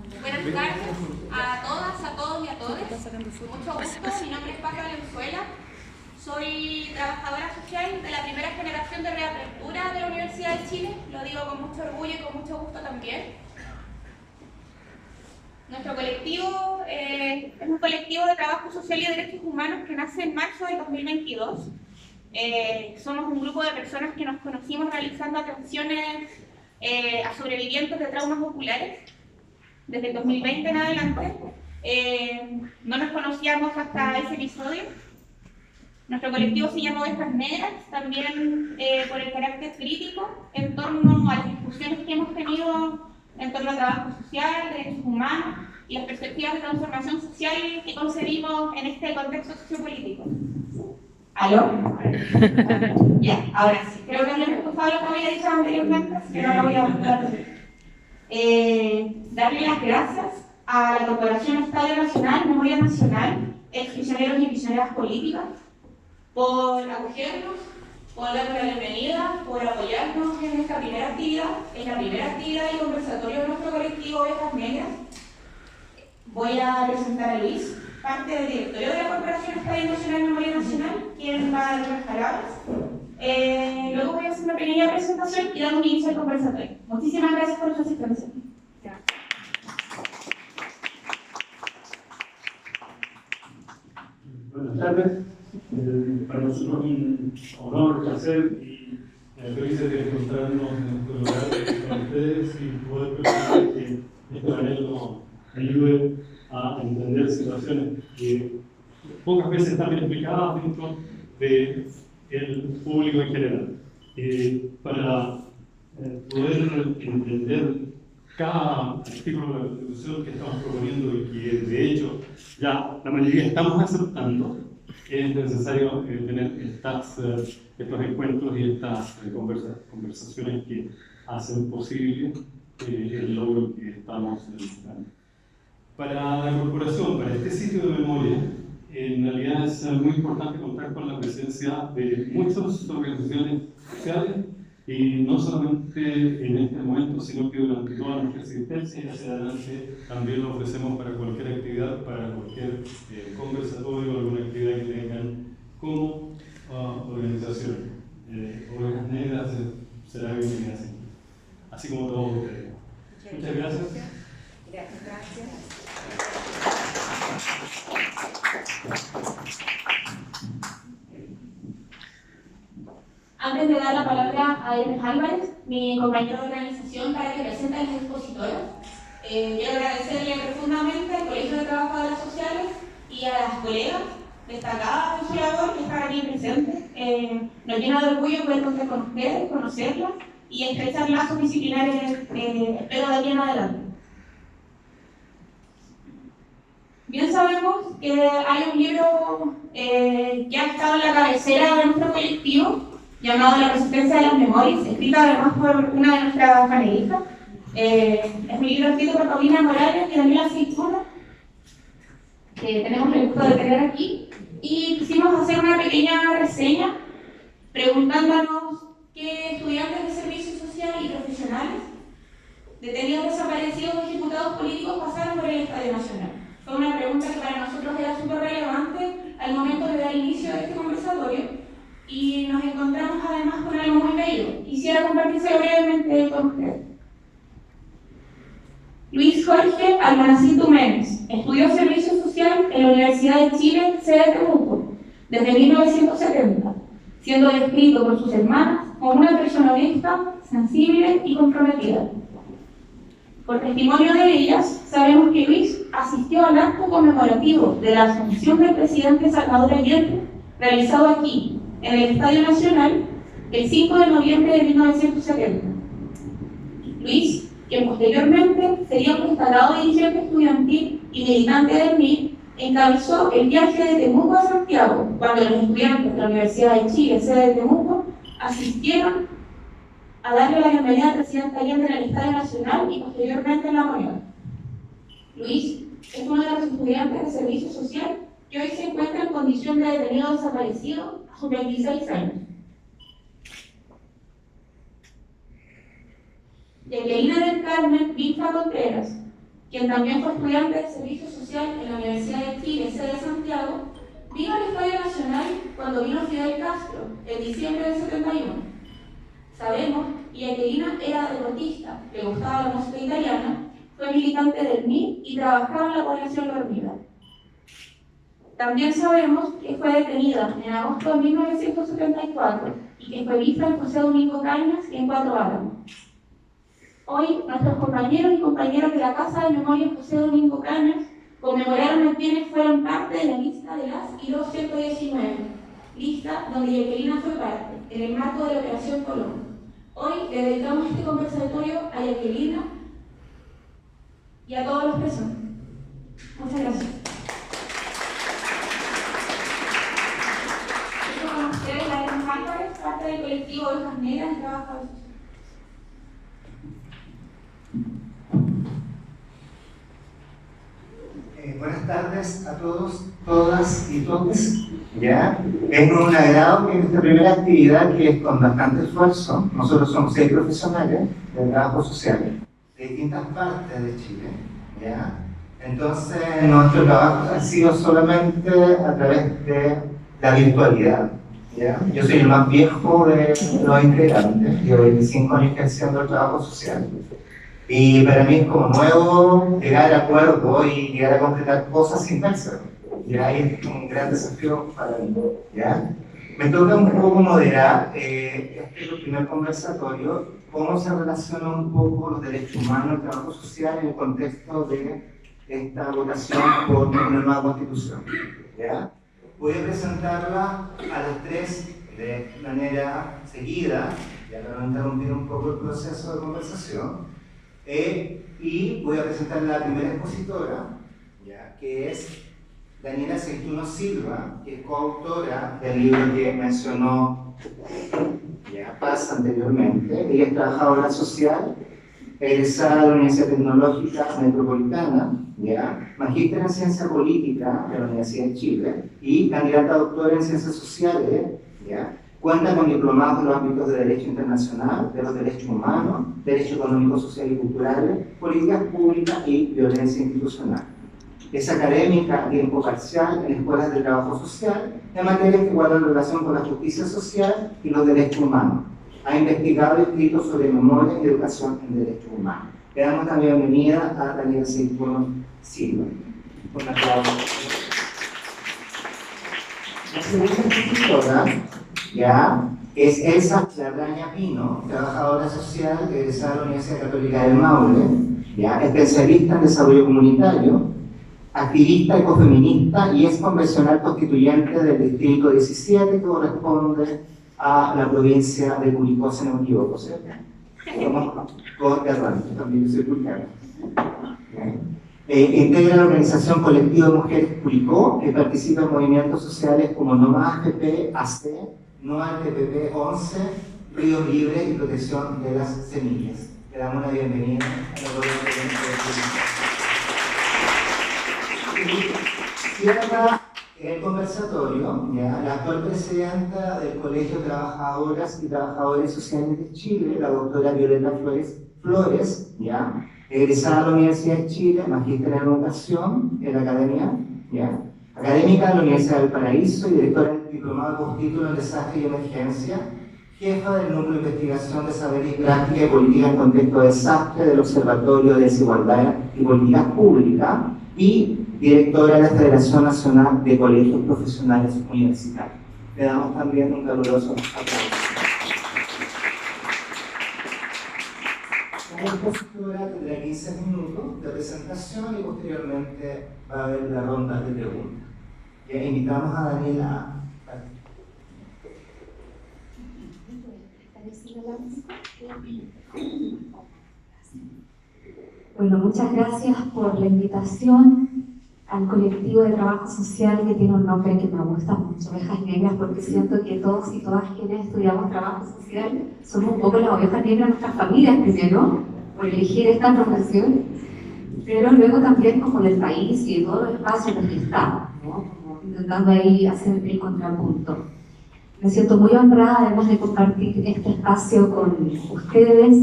Buenas tardes a todas, a todos y a todos. Mucho gusto, mi nombre es Paca Valenzuela. Soy trabajadora social de la primera generación de reapertura de la Universidad de Chile. Lo digo con mucho orgullo y con mucho gusto también. Nuestro colectivo es un colectivo de trabajo social y derechos humanos que nace en marzo del 2022. Somos un grupo de personas que nos conocimos realizando atenciones a sobrevivientes de traumas oculares desde el 2020 en adelante. No nos conocíamos hasta ese episodio. Nuestro colectivo se llama Ovejas Negras, también por el carácter crítico en torno a las discusiones que hemos tenido en torno al trabajo social, derechos humanos y las perspectivas de transformación social que concebimos en este contexto sociopolítico. ¿Aló? Ya, ahora sí. Creo que no he escuchado lo que había dicho anteriormente, así que no lo voy a volver. Darle las gracias a la Corporación Estadio Nacional, Memoria Nacional, exprisioneros y prisioneras políticas, por acogernos, por darnos la bienvenida, por apoyarnos en esta primera actividad, en la primera actividad y conversatorio de nuestro colectivo Ovejas Negras. Voy a presentar a Luis, parte del directorio de la Corporación Estadio Nacional, Memoria Nacional, quien va a dar unas palabras. Luego voy a hacer una pequeña presentación y damos inicio al conversatorio. Muchísimas gracias por su asistencia. Buenas tardes. Para nosotros es un honor, un placer y felices de encontrarnos en este lugar con ustedes y poder permitir que este panel nos ayude a entender situaciones que pocas veces están explicadas dentro del público en general. Para poder entender cada artículo de la Constitución que estamos proponiendo y que de hecho ya la mayoría estamos aceptando, es necesario tener estos encuentros y estas conversaciones que hacen posible el logro que estamos buscando. Para la corporación, para este sitio de memoria, en realidad es muy importante contar con la presencia de muchas organizaciones sociales y no solamente en este momento, sino que durante toda nuestra existencia y hacia adelante también lo ofrecemos para cualquier actividad, para cualquier conversatorio o alguna actividad que tengan como organización. Ovejas Negras será bienvenida así como todos ustedes. Muchas gracias. Gracias. Antes de dar la palabra a Hermes Álvarez, mi compañero de organización, para que presente a las expositoras, quiero agradecerle profundamente al Colegio de Trabajadoras Sociales y a las colegas destacadas en su labor que están aquí presentes. Nos llena de orgullo poder contar con ustedes, conocerlas y estrechar lazos disciplinares, espero de aquí en adelante. Bien sabemos que hay un libro que ha estado en la cabecera de nuestro colectivo, llamado La Resistencia de las Memorias, escrita además por una de nuestras panelistas. Es un libro escrito por Paulina Morales y Daniela Aceituna, que tenemos el gusto de tener aquí, y quisimos hacer una pequeña reseña preguntándonos qué estudiantes de servicio social y profesionales, detenidos, desaparecidos o ejecutados políticos pasaron por el Estadio Nacional. Fue una pregunta que para nosotros era súper relevante al momento de dar inicio a este conversatorio. Y nos encontramos además con algo muy bello. Quisiera compartírselo brevemente con ustedes. Luis Jorge Almanacín Tumenes estudió Servicio Social en la Universidad de Chile, sede de Temuco, desde 1970, siendo descrito por sus hermanas como una persona honesta, sensible y comprometida. Por testimonio de ellas, sabemos que Luis asistió al acto conmemorativo de la asunción del presidente Salvador Allende, realizado aquí, en el Estadio Nacional, el 5 de noviembre de 1970. Luis, quien posteriormente sería un destacado dirigente estudiantil y militante del MIR, encabezó el viaje de Temuco a Santiago, cuando los estudiantes de la Universidad de Chile, sede de Temuco, asistieron a darle la bienvenida al presidente Allende en el Estadio Nacional y posteriormente en La Moneda. Luis es uno de los estudiantes de servicio social que hoy se encuentra en condición de detenido desaparecido a sus 26 años. Jacqueline del Carmen Vinfa Contreras, quien también fue estudiante de Servicio Social en la Universidad de Chile, sede de Santiago, vino al Estadio Nacional cuando vino Fidel Castro, en diciembre del 71. Sabemos, y Jacquelina era deportista, le gustaba la música italiana, fue militante del MIR y trabajaba en la población dormida. También sabemos que fue detenida en agosto de 1974 y que fue vista en José Domingo Cañas y en Cuatro Álamos. Hoy, nuestros compañeros y compañeras de la Casa de Memoria José Domingo Cañas conmemoraron a quienes fueron parte de la lista de las y los 119, lista donde Jacquelina fue parte, en el marco de la Operación Colón. Hoy le dedicamos este conversatorio a Jacquelina y a todos los presentes. Muchas gracias. Con ustedes la Eran Álvarez, parte del colectivo Ovejas Negras y Trabajadores Sociales. Buenas tardes a todos, todas y todos. ¿Ya? Es un agrado que en esta primera actividad, que es con bastante esfuerzo, nosotros somos 6 profesionales de trabajo social de distintas partes de Chile. ¿Ya? Entonces, nuestro trabajo ha sido solamente a través de la virtualidad. ¿Ya? Yo soy el más viejo de los integrantes, llevo 25 años ejerciendo el trabajo social. Y para mí es como nuevo llegar a acuerdo y llegar a concretar cosas sin verse. Ya es un gran desafío para mí. ¿Ya? Me toca un poco moderar, este es el primer conversatorio, cómo se relacionan un poco los derechos humanos, el trabajo social en el contexto de esta votación por una nueva constitución. ¿Ya? Voy a presentarla a las 3 de manera seguida, ya para no interrumpir un poco el proceso de conversación. Y voy a presentar la primera expositora, ¿ya? Que es Daniela Aceituno Silva, que es coautora del libro que mencionó ya Paz anteriormente. Ella es trabajadora social, egresada de la Universidad Tecnológica Metropolitana, ¿ya? Magíster en Ciencia Política de la Universidad de Chile y candidata a doctora en Ciencias Sociales, ¿ya? Cuenta con diplomados en los ámbitos de Derecho Internacional, de los Derechos Humanos, Derecho Económico, Social y Culturales, Políticas Públicas y Violencia Institucional. Es académica a tiempo parcial en escuelas de trabajo social, en materias que guardan relación con la justicia social y los derechos humanos. Ha investigado y escrito sobre memoria y educación en derechos humanos. Le damos la bienvenida a Daniela Aceituno Silva. Un aplauso. La segunda expositora, ya, es Elsa Larraña Pino, trabajadora social egresada de la Universidad Católica del Maule, ya, especialista en desarrollo comunitario, activista ecofeminista y es convencional constituyente del distrito 17 que corresponde a la provincia de Curicó, si no me equivoco, ¿cierto? Somos coterráneos, también soy curicano. Integra la organización Colectivo de Mujeres Curicó, que participa en movimientos sociales como No Más AFP, AC, No al TPP 11, Ríos Libres y Protección de las Semillas. Le damos la bienvenida a la gobernadora de Cierra el conversatorio, ¿ya? La actual presidenta del Colegio de Trabajadoras y Trabajadores Sociales de Chile, la doctora Violeta Flores, ¿ya? Egresada de la Universidad de Chile, magíster en educación en la academia, ¿ya? Académica de la Universidad del Paraíso y directora del diplomado postítulo en desastre y emergencia, jefa del Núcleo de Investigación de Saberes y Práctica y Política en Contexto de Desastre del Observatorio de Desigualdad y Políticas Públicas y directora de la Federación Nacional de Colegios Profesionales Universitarios. Le damos también un caluroso aplauso. La expositora tendrá 15 minutos de presentación y posteriormente va a haber la ronda de preguntas. Invitamos a Daniela a Bueno, muchas gracias por la invitación al colectivo de trabajo social que tiene un nombre que me gusta mucho, Ovejas Negras, porque siento que todos y todas quienes estudiamos trabajo social somos un poco las ovejas negras de nuestras familias primero, por elegir esta profesión, pero luego también como del país y de todos los espacios en los que estamos, ¿no? Como intentando ahí hacer el contrapunto. Me siento muy honrada además de compartir este espacio con ustedes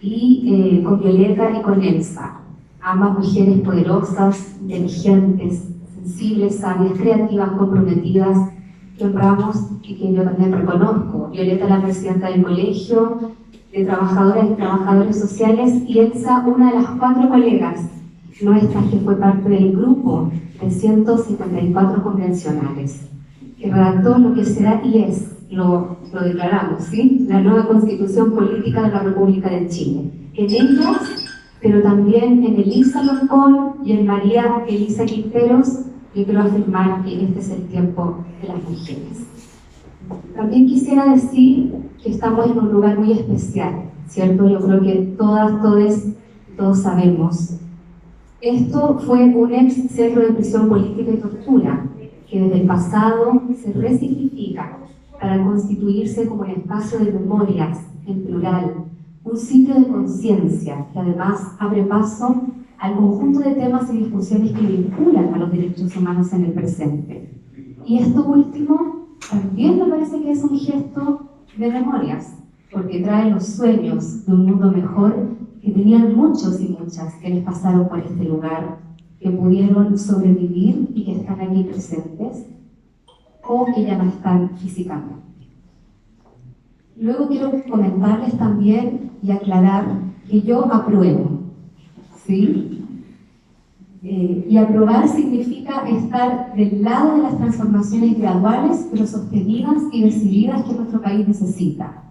y con Violeta y con Elsa. ambas mujeres poderosas, inteligentes, sensibles, sabias, creativas, comprometidas, que honramos y que yo también reconozco. Violeta, la presidenta del colegio de trabajadoras y trabajadores sociales, y Elsa, una de las 4 colegas nuestras que fue parte del grupo de 154 convencionales, que redactó lo que será y es, lo declaramos, ¿sí?, la nueva Constitución Política de la República de Chile. En ellas, pero también en Elisa Loncón y en María Elisa Quinteros, yo quiero afirmar que este es el tiempo de las mujeres. También quisiera decir que estamos en un lugar muy especial, ¿cierto? Yo creo que todos sabemos. Esto fue un ex centro de prisión política y tortura, que desde el pasado se resignifica para constituirse como un espacio de memorias, en plural, un sitio de conciencia que además abre paso al conjunto de temas y discusiones que vinculan a los derechos humanos en el presente. Y esto último también me parece que es un gesto de memorias, porque trae los sueños de un mundo mejor que tenían muchos y muchas que les pasaron por este lugar, que pudieron sobrevivir y que están aquí presentes, o que ya no están físicamente. Luego quiero comentarles también y aclarar que yo apruebo, ¿sí? Y aprobar significa estar del lado de las transformaciones graduales, pero sostenidas y decididas que nuestro país necesita.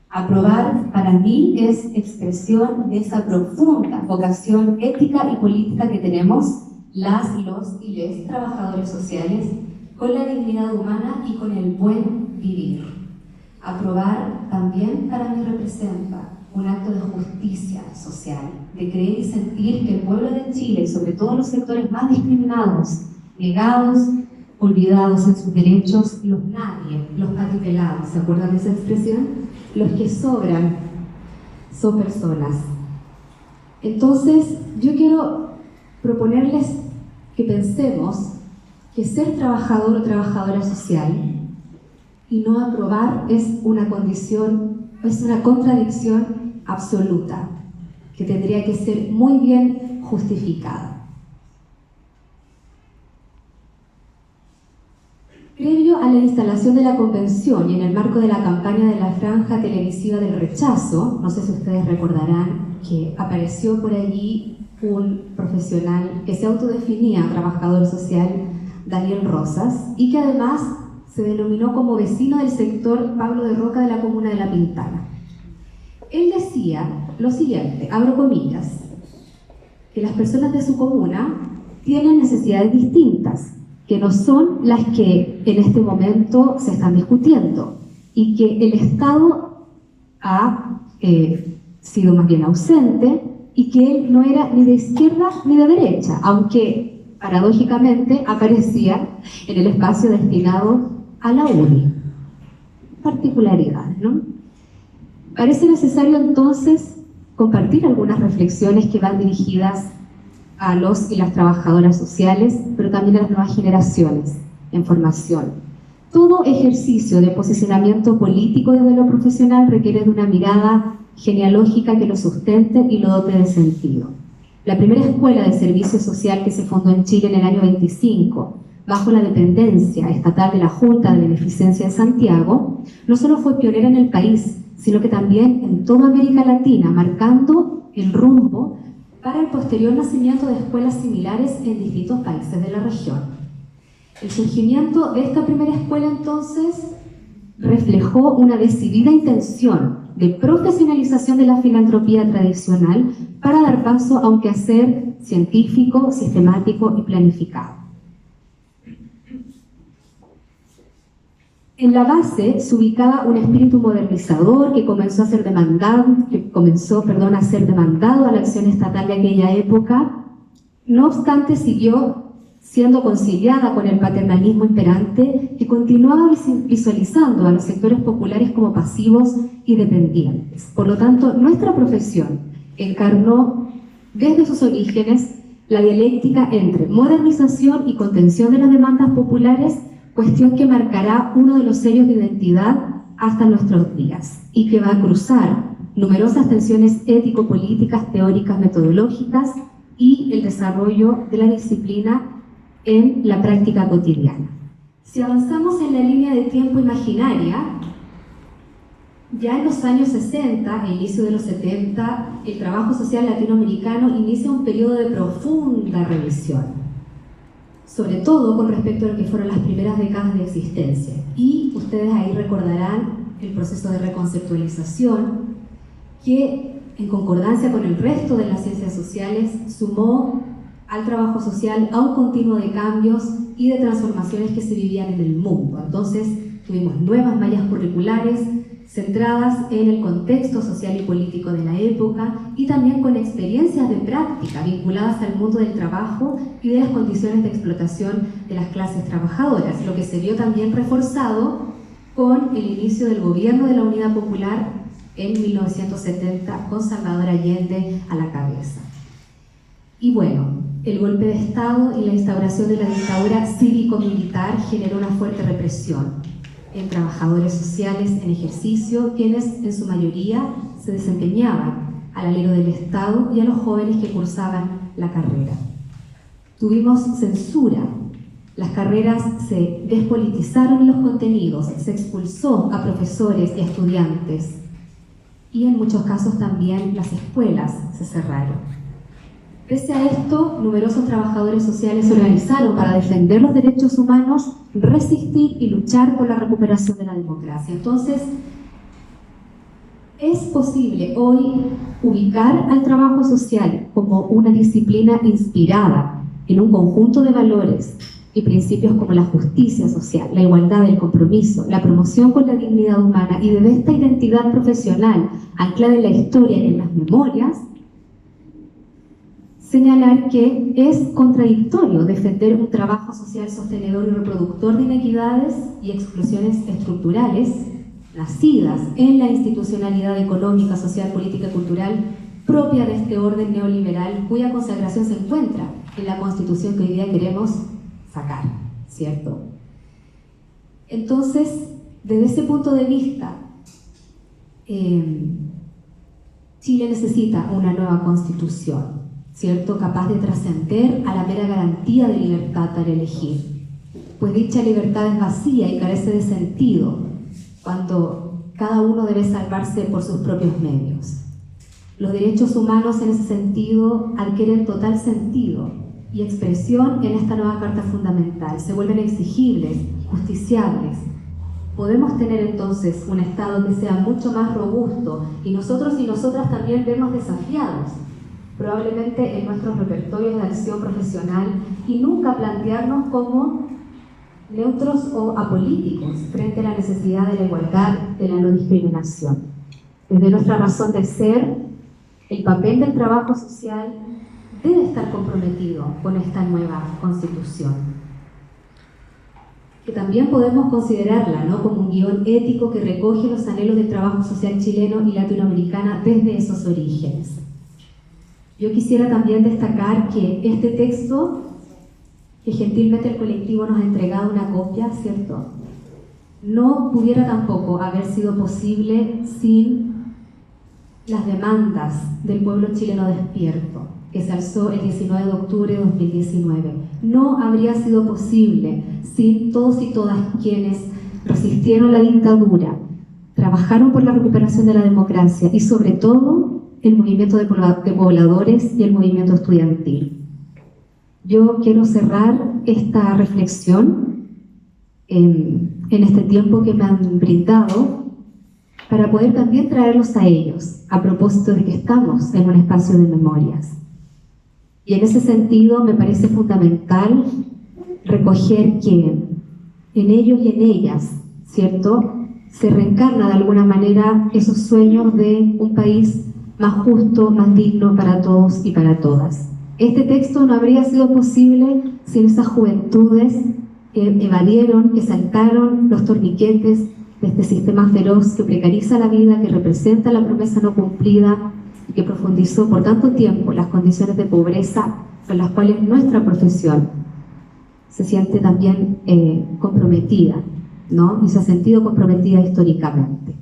Aprobar para mí es expresión de esa profunda vocación ética y política que tenemos las, los y les trabajadores sociales con la dignidad humana y con el buen vivir. Aprobar también para mí representa un acto de justicia social, de creer y sentir que el pueblo de Chile, sobre todo los sectores más discriminados, negados, olvidados en sus derechos, los nadie, los patipelados, ¿se acuerdan de esa expresión? Los que sobran son personas. Entonces, yo quiero proponerles que pensemos que ser trabajador o trabajadora social y no aprobar es una condición, es una contradicción absoluta, que tendría que ser muy bien justificada. Previo a la instalación de la convención y en el marco de la campaña de la franja televisiva del rechazo, no sé si ustedes recordarán que apareció por allí un profesional que se autodefinía trabajador social, Daniel Rosas, y que además se denominó como vecino del sector Pablo de Roca de la comuna de La Pintana. Él decía lo siguiente, abro comillas, que las personas de su comuna tienen necesidades distintas, que no son las que en este momento se están discutiendo, y que el Estado ha sido más bien ausente, y que él no era ni de izquierda ni de derecha, aunque paradójicamente aparecía en el espacio destinado a la UNI. Particularidades, ¿no? Parece necesario entonces compartir algunas reflexiones que van dirigidas a los y las trabajadoras sociales, pero también a las nuevas generaciones en formación. Todo ejercicio de posicionamiento político desde lo profesional requiere de una mirada genealógica que lo sustente y lo dote de sentido. La primera escuela de servicio social que se fundó en Chile en el año 25, bajo la dependencia estatal de la Junta de Beneficencia de Santiago, no solo fue pionera en el país, sino que también en toda América Latina, marcando el rumbo para el posterior nacimiento de escuelas similares en distintos países de la región. El surgimiento de esta primera escuela, entonces, reflejó una decidida intención de profesionalización de la filantropía tradicional para dar paso a un quehacer científico, sistemático y planificado. En la base se ubicaba un espíritu modernizador que comenzó a ser demandado a la acción estatal de aquella época. No obstante, siguió siendo conciliada con el paternalismo imperante que continuaba visualizando a los sectores populares como pasivos y dependientes. Por lo tanto, nuestra profesión encarnó desde sus orígenes la dialéctica entre modernización y contención de las demandas populares, cuestión que marcará uno de los sellos de identidad hasta nuestros días y que va a cruzar numerosas tensiones ético-políticas, teóricas, metodológicas, y el desarrollo de la disciplina en la práctica cotidiana. Si avanzamos en la línea de tiempo imaginaria, ya en los años 60 e inicio de los 70, el trabajo social latinoamericano inicia un periodo de profunda revisión, sobre todo con respecto a lo que fueron las primeras décadas de existencia. Y ustedes ahí recordarán el proceso de reconceptualización que, en concordancia con el resto de las ciencias sociales, sumó al trabajo social a un continuo de cambios y de transformaciones que se vivían en el mundo. Entonces, tuvimos nuevas mallas curriculares centradas en el contexto social y político de la época y también con experiencias de práctica vinculadas al mundo del trabajo y de las condiciones de explotación de las clases trabajadoras, lo que se vio también reforzado con el inicio del gobierno de la Unidad Popular en 1970 con Salvador Allende a la cabeza. Y bueno, el golpe de Estado y la instauración de la dictadura cívico-militar generó una fuerte represión en trabajadores sociales en ejercicio, quienes en su mayoría se desempeñaban al alero del Estado, y a los jóvenes que cursaban la carrera. Tuvimos censura, las carreras se despolitizaron en los contenidos, se expulsó a profesores y a estudiantes, y en muchos casos también las escuelas se cerraron. Pese a esto, numerosos trabajadores sociales se organizaron para defender los derechos humanos, resistir y luchar por la recuperación de la democracia. Entonces, es posible hoy ubicar al trabajo social como una disciplina inspirada en un conjunto de valores y principios como la justicia social, la igualdad, el compromiso, la promoción con la dignidad humana, y de esta identidad profesional anclada en la historia y en las memorias, señalar que es contradictorio defender un trabajo social sostenedor y reproductor de inequidades y exclusiones estructurales nacidas en la institucionalidad económica, social, política y cultural propia de este orden neoliberal, cuya consagración se encuentra en la Constitución que hoy día queremos sacar, ¿cierto? Entonces, desde ese punto de vista, Chile necesita una nueva Constitución, ¿cierto?, capaz de trascender a la mera garantía de libertad para elegir, pues dicha libertad es vacía y carece de sentido cuando cada uno debe salvarse por sus propios medios. Los derechos humanos en ese sentido adquieren total sentido y expresión en esta nueva Carta Fundamental, se vuelven exigibles, justiciables. Podemos tener entonces un Estado que sea mucho más robusto, y nosotros y nosotras también vernos desafiados probablemente en nuestros repertorios de acción profesional, y nunca plantearnos como neutros o apolíticos frente a la necesidad de la igualdad, de la no discriminación. Desde nuestra razón de ser, el papel del trabajo social debe estar comprometido con esta nueva Constitución, que también podemos considerarla, ¿no?, como un guión ético que recoge los anhelos del trabajo social chileno y latinoamericana desde esos orígenes. Yo quisiera también destacar que este texto, que gentilmente el colectivo nos ha entregado una copia, ¿cierto?, no pudiera tampoco haber sido posible sin las demandas del pueblo chileno despierto, que se alzó el 19 de octubre de 2019. No habría sido posible sin todos y todas quienes resistieron la dictadura, trabajaron por la recuperación de la democracia y sobre todo el movimiento de pobladores y el movimiento estudiantil. Yo quiero cerrar esta reflexión en este tiempo que me han brindado para poder también traerlos a ellos, a propósito de que estamos en un espacio de memorias. Y en ese sentido me parece fundamental recoger que en ellos y en ellas, ¿cierto?, se reencarna de alguna manera esos sueños de un país más justo, más digno para todos y para todas. Este texto no habría sido posible sin esas juventudes que evadieron, que saltaron los torniquetes de este sistema feroz que precariza la vida, que representa la promesa no cumplida y que profundizó por tanto tiempo las condiciones de pobreza con las cuales nuestra profesión se siente también comprometida, ¿no?, y se ha sentido comprometida históricamente.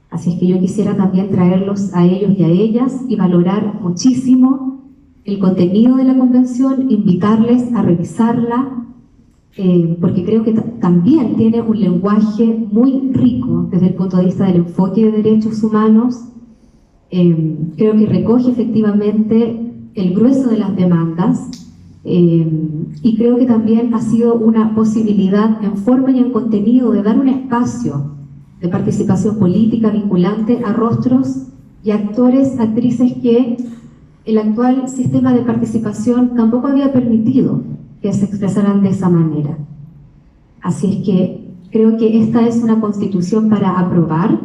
Así es que yo quisiera también traerlos a ellos y a ellas y valorar muchísimo el contenido de la convención, invitarles a revisarla, porque creo que también tiene un lenguaje muy rico desde el punto de vista del enfoque de derechos humanos. Creo que recoge efectivamente el grueso de las demandas, y creo que también ha sido una posibilidad en forma y en contenido de dar un espacio de participación política vinculante a rostros y actores, actrices que el actual sistema de participación tampoco había permitido que se expresaran de esa manera. Así es que creo que esta es una constitución para aprobar,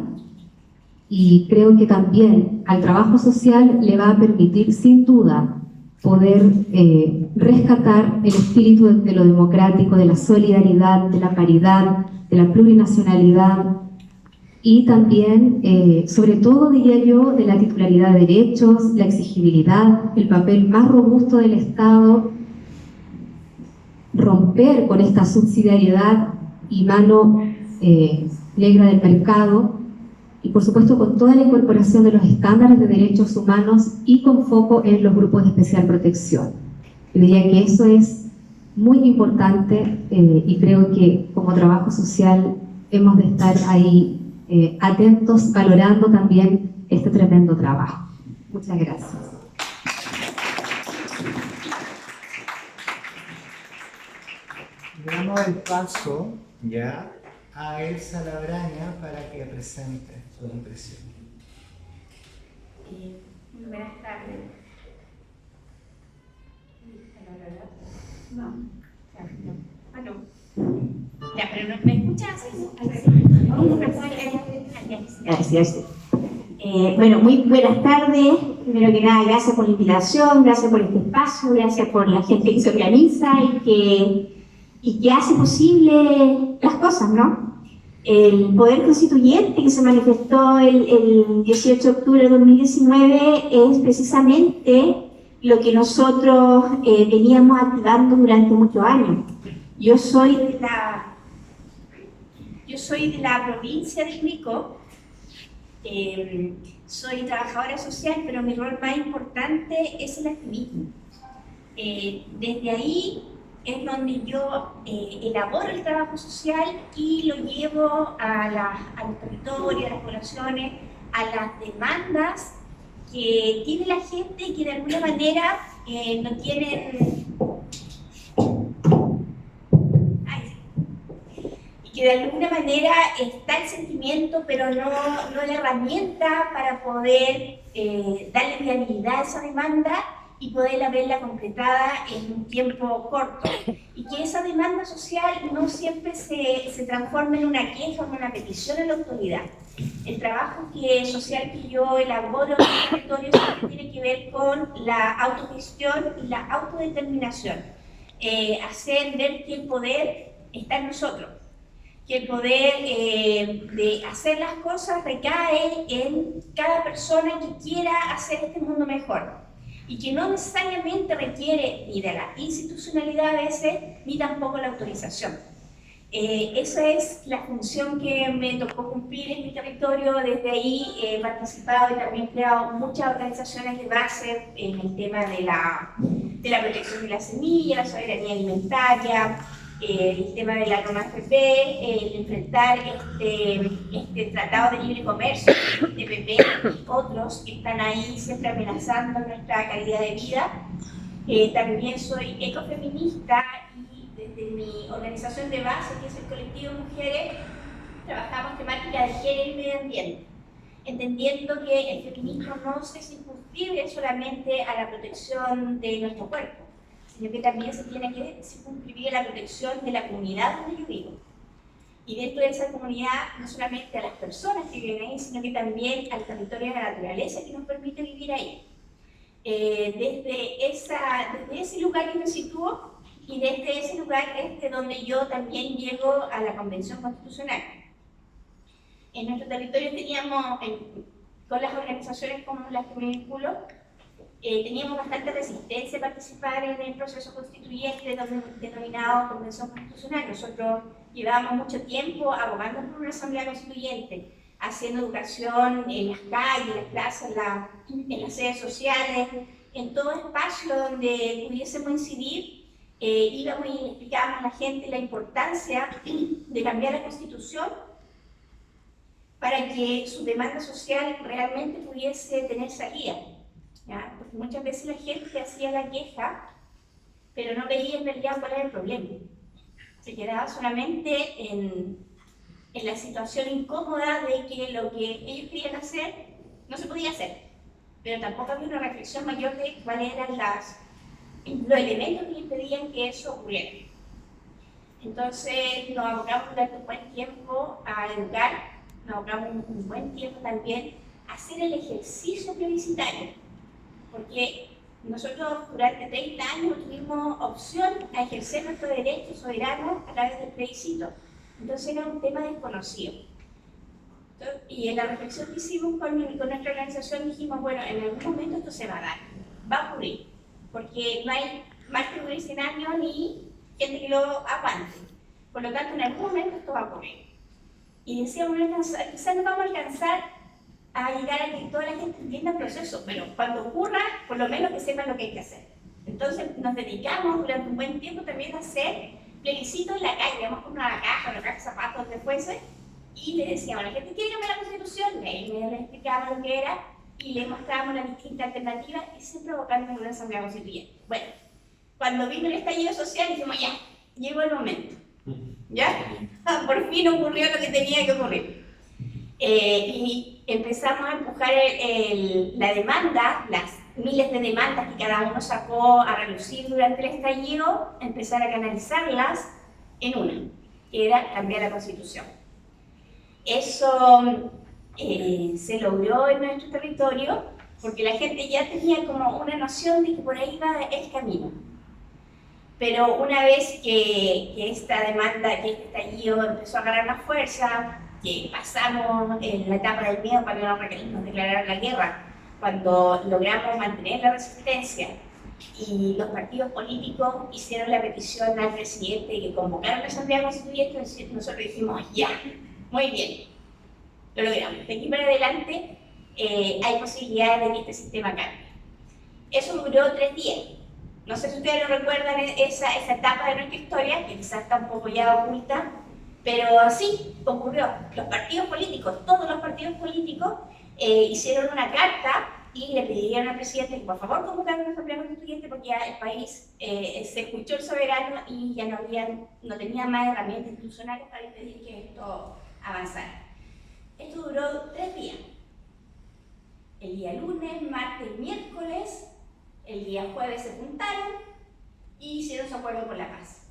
y creo que también al trabajo social le va a permitir sin duda poder rescatar el espíritu de lo democrático, de la solidaridad, de la paridad, de la plurinacionalidad, y también, sobre todo diría yo, de la titularidad de derechos, la exigibilidad, el papel más robusto del Estado, romper con esta subsidiariedad y mano negra del mercado, y por supuesto con toda la incorporación de los estándares de derechos humanos y con foco en los grupos de especial protección. Yo diría que eso es muy importante, y creo que como trabajo social hemos de estar ahí atentos, valorando también este tremendo trabajo. Muchas gracias. Le damos el paso ya a Elsa Labraña para que presente su impresión. Buenas tardes. Ya, pero no me escuchas. Gracias. Bueno, muy buenas tardes. Primero que nada, gracias por la invitación, gracias por este espacio, gracias por la gente que se organiza y que hace posible las cosas, ¿no? El poder constituyente que se manifestó el 18 de octubre de 2019 es precisamente lo que nosotros veníamos activando durante muchos años. Yo soy de la provincia de Curicó, soy trabajadora social, pero mi rol más importante es el activismo. Desde ahí es donde yo elaboro el trabajo social y lo llevo a los territorios, a las poblaciones, a las demandas que tiene la gente y que de alguna manera no tienen... que de alguna manera está el sentimiento, pero no la herramienta para poder darle viabilidad a esa demanda y poder verla completada en un tiempo corto. Y que esa demanda social no siempre se transforme en una queja o en una petición a la autoridad. El trabajo social que yo elaboro en el territorio tiene que ver con la autogestión y la autodeterminación. Hacer ver que el poder está en nosotros, que el poder de hacer las cosas recae en cada persona que quiera hacer este mundo mejor y que no necesariamente requiere ni de la institucionalidad a veces, ni tampoco la autorización. Esa es la función que me tocó cumplir en mi territorio. Desde ahí he participado y también creado muchas organizaciones de base en el tema de la protección de la semilla, la soberanía alimentaria, el tema de la norma FP, el enfrentar este tratado de libre comercio, TPP, y otros que están ahí siempre amenazando nuestra calidad de vida. También soy ecofeminista y desde mi organización de base, que es el Colectivo de Mujeres, trabajamos temática de género y medio ambiente, entendiendo que el feminismo no se circunscribe solamente a la protección de nuestro cuerpo, sino que también se tiene que circunscribir a la protección de la comunidad donde yo vivo. Y dentro de esa comunidad, no solamente a las personas que viven ahí, sino que también al territorio de la naturaleza que nos permite vivir ahí. Desde ese lugar que me sitúo, y desde ese lugar es donde yo también llego a la Convención Constitucional. En nuestro territorio teníamos, con las organizaciones como las que me vinculo, teníamos bastante resistencia a participar en el proceso constituyente denominado Convención Constitucional. Nosotros llevábamos mucho tiempo abogando por una asamblea constituyente, haciendo educación en las calles, en las plazas, en las sedes sociales, en todo espacio donde pudiésemos incidir, íbamos y le explicábamos a la gente la importancia de cambiar la Constitución para que su demanda social realmente pudiese tener salida, ¿ya? Porque muchas veces la gente hacía la queja, pero no veía en realidad cuál era el problema. Se quedaba solamente en la situación incómoda de que lo que ellos querían hacer no se podía hacer, pero tampoco había una reflexión mayor de cuáles eran los elementos que impedían que eso ocurriera. Entonces nos abocamos durante un buen tiempo a educar, nos abocamos un buen tiempo también a hacer el ejercicio plebiscitario, porque nosotros durante 30 años tuvimos opción a ejercer nuestro derecho soberano a través del plebiscito. Entonces era un tema desconocido. Y en la reflexión que hicimos con nuestra organización dijimos, bueno, en algún momento esto se va a dar, va a ocurrir, porque no hay más revolucionarios ni gente que lo aguante. Por lo tanto, en algún momento esto va a ocurrir. Y decíamos, quizás no vamos a alcanzar a llegar a que toda la gente entienda el proceso, pero cuando ocurra, por lo menos que sepan lo que hay que hacer. Entonces nos dedicamos durante un buen tiempo también a hacer plebiscitos en la calle, íbamos con una caja de zapatos, donde fuese, y le decíamos a la gente, ¿quiere cambiar la Constitución? Le explicábamos lo que era y le mostrábamos las distintas alternativas y siempre provocando una asamblea constituyente. Bueno, cuando vino el estallido social dijimos, ya, llegó el momento, ¿ya? Por fin ocurrió lo que tenía que ocurrir. Y empezamos a empujar la demanda, las miles de demandas que cada uno sacó a relucir durante el estallido, empezar a canalizarlas en una, que era cambiar la Constitución. Eso se logró en nuestro territorio porque la gente ya tenía como una noción de que por ahí iba el camino. Pero una vez que esta demanda, que este estallido empezó a agarrar más fuerza, que pasamos en la etapa del miedo cuando nos declararon la guerra, cuando logramos mantener la resistencia y los partidos políticos hicieron la petición al presidente de que convocaran la Asamblea Constituyente, nosotros dijimos, ya, muy bien, lo logramos. De aquí para adelante hay posibilidades de que este sistema cambie. Eso duró 3 días. No sé si ustedes lo recuerdan, esa etapa de nuestra historia, que quizás está un poco ya oculta, pero así ocurrió. Los partidos políticos, todos los partidos políticos, hicieron una carta y le pidieron al presidente que por favor convocaran una Asamblea Constituyente porque ya el país se escuchó el soberano y ya no tenía más herramientas institucionales para impedir que esto avanzara. Esto duró 3 días. El día lunes, martes, miércoles, el día jueves se juntaron y hicieron su acuerdo por la paz.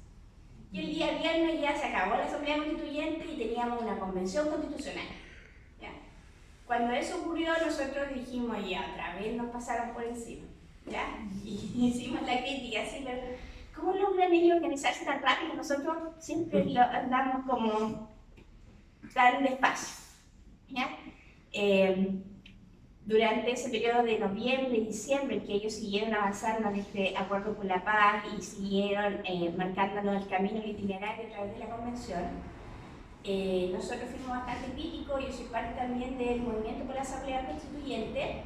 Y el día viernes ya se acabó la Asamblea Constituyente y teníamos una convención constitucional. ¿Ya? Cuando eso ocurrió, nosotros dijimos, ya, otra vez nos pasaron por encima. ¿Ya? Y hicimos la crítica, así, pero ¿cómo logran ellos organizarse tan rápido? Nosotros siempre andamos como tan despacio. ¿Ya? Durante ese periodo de noviembre y diciembre, que ellos siguieron avanzando en este acuerdo por la paz y siguieron marcándonos el camino, el itinerario a través de la convención, nosotros fuimos bastante críticos. Yo soy parte también del movimiento por la Asamblea Constituyente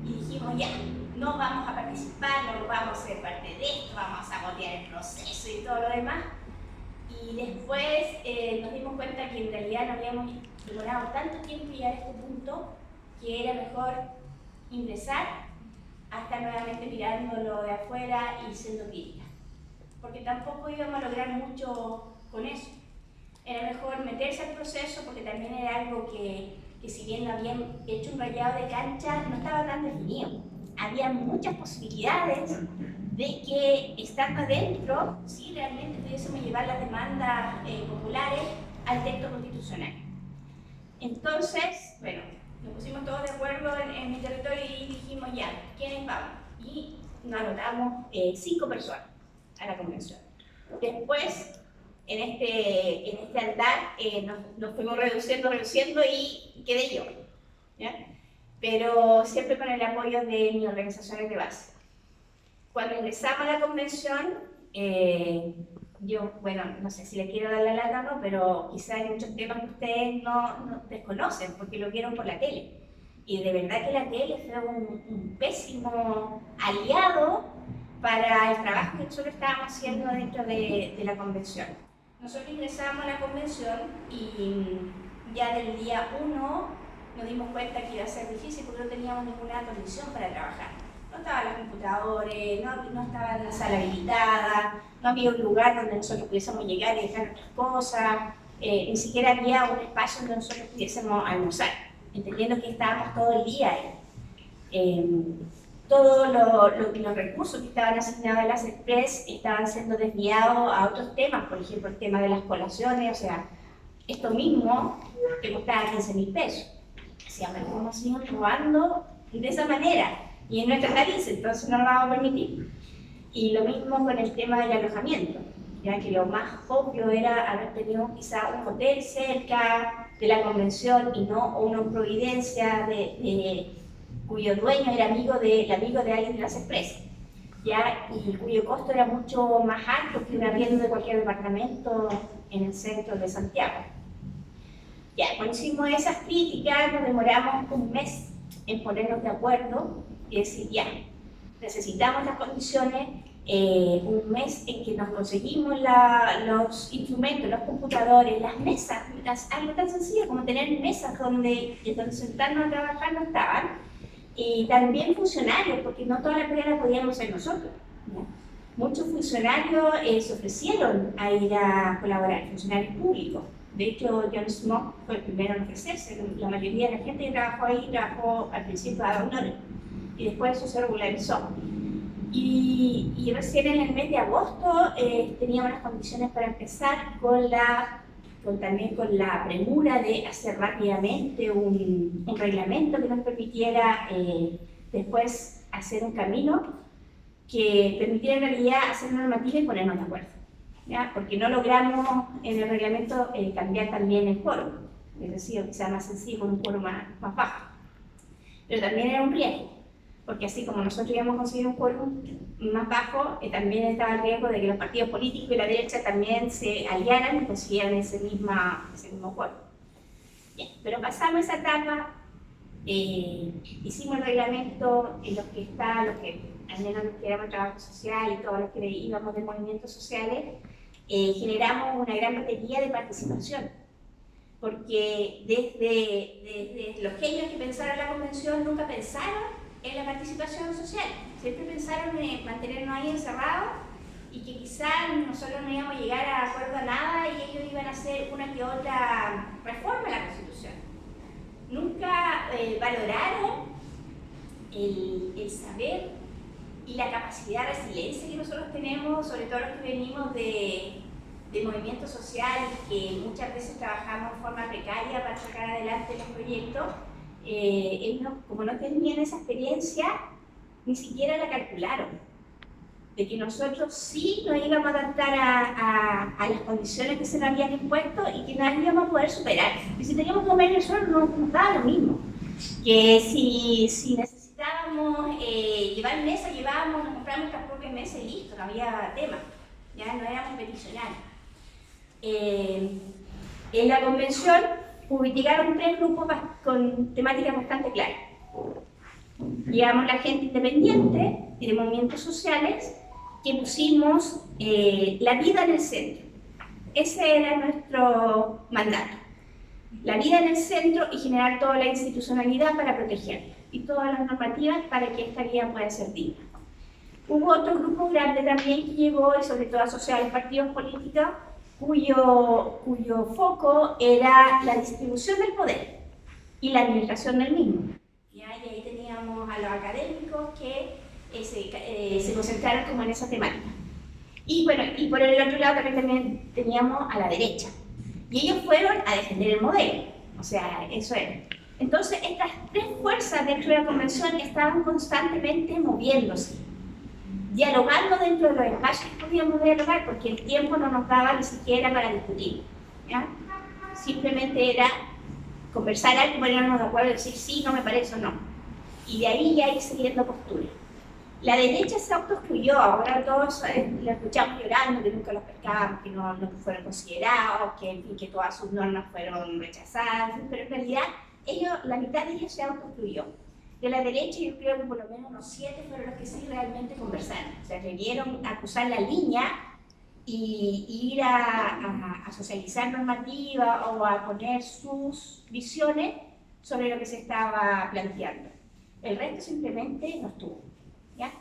y dijimos, ya, no vamos a participar, no vamos a ser parte de esto, vamos a sabotear el proceso y todo lo demás. Y después nos dimos cuenta que en realidad no habíamos demorado tanto tiempo en llegar a este punto, que era mejor ingresar hasta nuevamente mirándolo de afuera y siendo crítica, porque tampoco íbamos a lograr mucho con eso. Era mejor meterse al proceso porque también era algo que si bien no habían hecho un rayado de cancha, no estaba tan definido. Había muchas posibilidades de que estando adentro, sí realmente pudiésemos llevar las demandas populares al texto constitucional. Entonces, bueno, nos pusimos todos de acuerdo en mi territorio y dijimos, ya, ¿quiénes vamos? Y nos anotamos 5 personas a la convención. Después, en este andar, nos fuimos reduciendo y quedé yo, ¿ya? Pero siempre con el apoyo de mis organizaciones de base. Cuando ingresamos a la convención, yo, bueno, no sé si le quiero dar la lata o no, pero quizás hay muchos temas que ustedes no desconocen porque lo vieron por la tele. Y de verdad que la tele fue un pésimo aliado para el trabajo que nosotros estábamos haciendo dentro de la convención. Nosotros ingresamos a la convención y ya del día 1 nos dimos cuenta que iba a ser difícil porque no teníamos ninguna condición para trabajar. No estaban los computadores, no estaba la sala habilitada, no había un lugar donde nosotros pudiésemos llegar y dejar nuestras cosas, ni siquiera había un espacio donde nosotros pudiésemos almorzar, entendiendo que estábamos todo el día ahí. Todos los recursos que estaban asignados a las Express estaban siendo desviados a otros temas, por ejemplo, el tema de las colaciones, o sea, esto mismo que costaba 15.000 pesos. Decíamos, ¿cómo siguen robando de esa manera? Y en nuestras narices, entonces no lo vamos a permitir. Y lo mismo con el tema del alojamiento, ya que lo más obvio era haber tenido quizá un hotel cerca de la convención y no una Providencia cuyo dueño era amigo de alguien de las Express, ¿ya? Y cuyo costo era mucho más alto que un arriendo de cualquier departamento en el centro de Santiago. Ya, cuando hicimos esas críticas nos demoramos un mes en ponernos de acuerdo y decir, ya, necesitamos las condiciones, un mes en que nos conseguimos los instrumentos, los computadores, las mesas, algo tan sencillo como tener mesas donde sentarnos a trabajar no estaban. Y también funcionarios, porque no toda la pega la podíamos hacer nosotros, ¿no? Muchos funcionarios se ofrecieron a ir a colaborar, funcionarios públicos. De hecho, John Smock fue el primero en ofrecerse. La mayoría de la gente que trabajó ahí trabajó al principio a honores y después eso se regularizó. Y recién en el mes de agosto teníamos las condiciones para empezar también con la premura de hacer rápidamente un reglamento que nos permitiera después hacer un camino que permitiera en realidad hacer una normativa y ponernos de acuerdo, ¿ya? Porque no logramos en el reglamento cambiar también el quórum, es decir, que sea más sencillo con un quórum más bajo. Pero también era un riesgo, porque así como nosotros íbamos a conseguir un quórum más bajo, también estaba el riesgo de que los partidos políticos y la derecha también se aliaran y consiguieran ese mismo quórum. Bien, pero pasamos esa etapa, hicimos el reglamento en los que al menos los que éramos trabajo social y todos los que íbamos de movimientos sociales, generamos una gran batería de participación. Porque desde los genios que pensaron la convención nunca pensaron en la participación social, siempre pensaron en mantenernos ahí encerrados y que quizás nosotros no íbamos a llegar a acuerdo a nada y ellos iban a hacer una que otra reforma a la Constitución. Nunca valoraron el saber y la capacidad de resiliencia que nosotros tenemos, sobre todo los que venimos de movimientos sociales, que muchas veces trabajamos de forma precaria para sacar adelante los proyectos. Como no tenían esa experiencia, ni siquiera la calcularon, de que nosotros sí nos íbamos a adaptar a las condiciones que se nos habían impuesto y que nos íbamos a poder superar. Y si teníamos que comer nosotros, no nos daba lo mismo. Que si necesitábamos llevar mesa, llevábamos, nos compramos nuestras propias mesas y listo, no había tema, ya no éramos peticionarios. En la convención llegaron 3 grupos con temáticas bastante claras. Llegamos la gente independiente y de movimientos sociales que pusimos la vida en el centro. Ese era nuestro mandato. La vida en el centro y generar toda la institucionalidad para protegerla y todas las normativas para que esta vida pueda ser digna. Hubo otro grupo grande también que llegó, y sobre todo asociado a los partidos políticos, cuyo foco era la distribución del poder y la administración del mismo. Y ahí teníamos a los académicos que se concentraron como en esa temática. Y bueno, y por el otro lado también teníamos a la derecha. Y ellos fueron a defender el modelo, o sea, eso era. Entonces, estas 3 fuerzas dentro de la convención estaban constantemente moviéndose, dialogando dentro de los espacios que podíamos dialogar, porque el tiempo no nos daba ni siquiera para discutir, ¿ya? Simplemente era conversar algo, ponernos de acuerdo y decir sí, no me parece o no. Y de ahí ya ir siguiendo posturas. La derecha se autoexcluyó, ahora todos la escuchamos llorando, que nunca los pescábamos, que no fueron considerados, que todas sus normas fueron rechazadas, pero en realidad la mitad de ellos se autoexcluyó. De la derecha yo creo que por lo menos unos 7 fueron los que sí realmente conversaron. Se atrevieron a cruzar la línea y ir a socializar normativa o a poner sus visiones sobre lo que se estaba planteando. El resto simplemente no estuvo, ¿ya?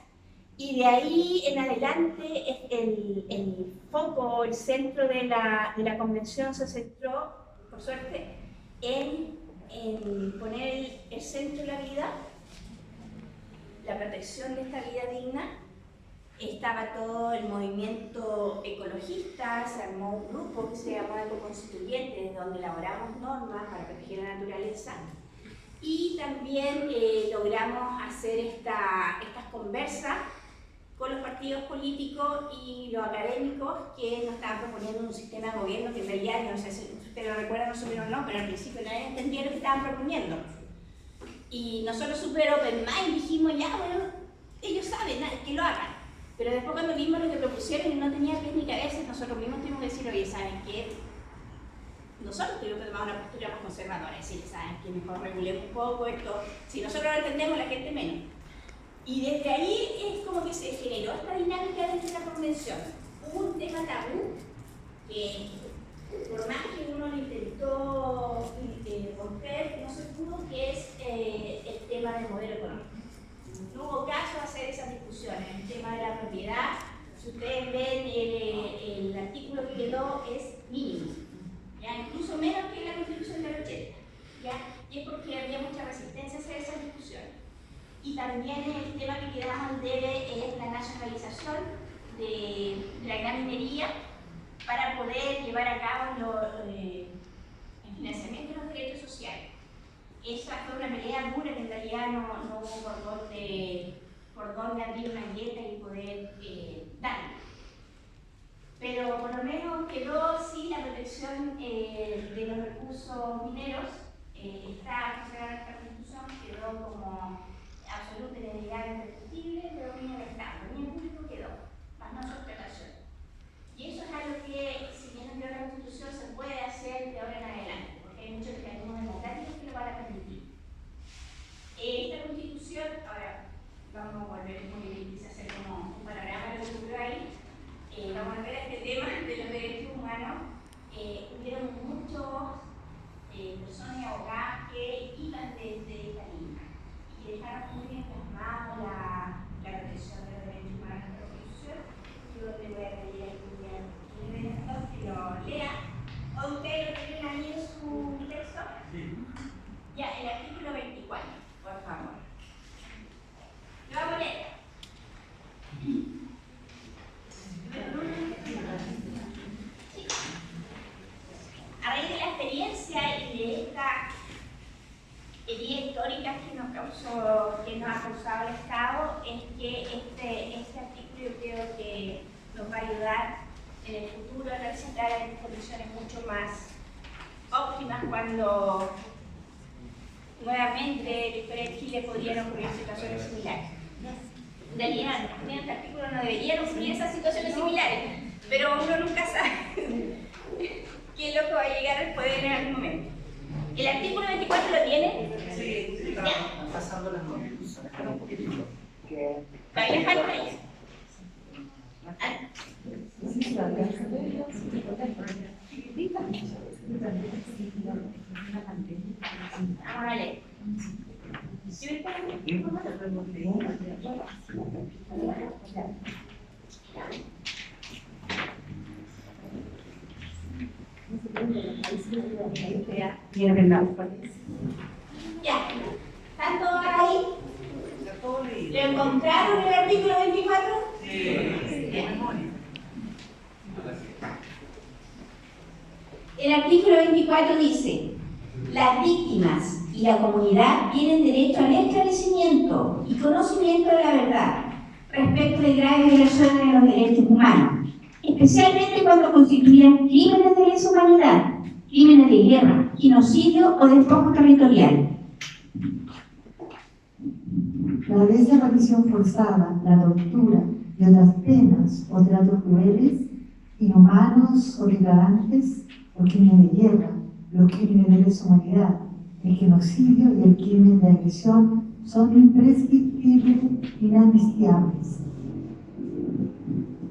Y de ahí en adelante el foco, el centro de la convención se centró, por suerte, en poner el centro de la vida, la protección de esta vida digna. Estaba todo el movimiento ecologista, se armó un grupo que se llamó Ecoconstituyentes, donde elaboramos normas para proteger la naturaleza. Y también logramos hacer estas conversas con los partidos políticos y los académicos que nos estaban proponiendo un sistema de gobierno que en realidad, no sé si ustedes lo recuerdan, no supieron no, pero al principio nadie entendía lo que estaban proponiendo. Y nosotros super open mind dijimos, ya, bueno, ellos saben, que lo hagan. Pero después cuando vimos lo que propusieron y no tenía pies ni cabeza, nosotros mismos tuvimos que decir, oye, ¿saben qué? Nosotros tuvimos que tomar una postura más conservadora, decir, ¿saben qué? Mejor regulemos un poco esto. Si nosotros lo entendemos, la gente menos. Y desde ahí es como que se generó esta dinámica dentro de la convención. Hubo un tema tabú que, por más que uno lo intentó romper, no se pudo, que es el tema del modelo económico. No hubo caso de hacer esas discusiones. El tema de la propiedad, si ustedes ven, el artículo que quedó es mínimo, ¿ya? Incluso menos que la Constitución del 80, ¿ya? Y es porque había mucha resistencia a hacer esas discusiones. Y también el tema que quedamos al debe es la nacionalización de la gran minería para poder llevar a cabo el financiamiento de los derechos sociales. Esa fue una pelea dura que en realidad no hubo por dónde abrir una grieta y poder darle. Pero por lo menos quedó sí la protección de los recursos mineros. Está considerada esta constitución, quedó como absoluta y legal indiscutible, pero dominio del Estado. El dominio público quedó, más no su explotación. Y eso es algo que, si bien en la Constitución, se puede hacer de ahora en adelante, porque hay muchos mecanismos democráticos que lo van a permitir. Esta Constitución, ahora vamos a volver a hacer como un panorama de lo que ocurrió ahí. Vamos a ver este tema de los derechos humanos. Hubieron muchos personas y abogadas que iban desde esta línea y que dejaron muy bien plasmado la protección de los derechos humanos en la Constitución. Yo le voy a pedir a Julián que lo lea. ¿O ustedes lo tienen ahí en su texto? Sí. Ya, el artículo 24, por favor. Lo vamos a leer. A raíz de la experiencia y de esta herida histórica que nos ha causado el Estado, es que este artículo yo creo que nos va a ayudar en el futuro a representar en condiciones mucho más óptimas cuando nuevamente la historia de Chile podría ocurrir situaciones similares. En realidad, en este artículo no deberían ocurrir esas situaciones similares, pero uno nunca sabe qué loco va a llegar al poder en algún momento. ¿El artículo 24 lo tiene? Sí, estamos pasando las notas. Espera un poquitito. Todavía falta ahí. Vamos a leer. Ya, ¿están todos ahí? ¿Lo encontraron en el artículo 24? Sí. El artículo 24 dice: las víctimas y la comunidad tienen derecho al esclarecimiento y conocimiento de la verdad respecto de graves violaciones de los derechos humanos, especialmente cuando constituyan crímenes de lesa humanidad, crímenes de guerra, genocidio o despojo territorial. La desaparición forzada, la tortura y otras penas o tratos crueles, inhumanos o degradantes, los crímenes de guerra, los crímenes de lesa humanidad, el genocidio y el crimen de agresión son imprescriptibles e inamnistiables.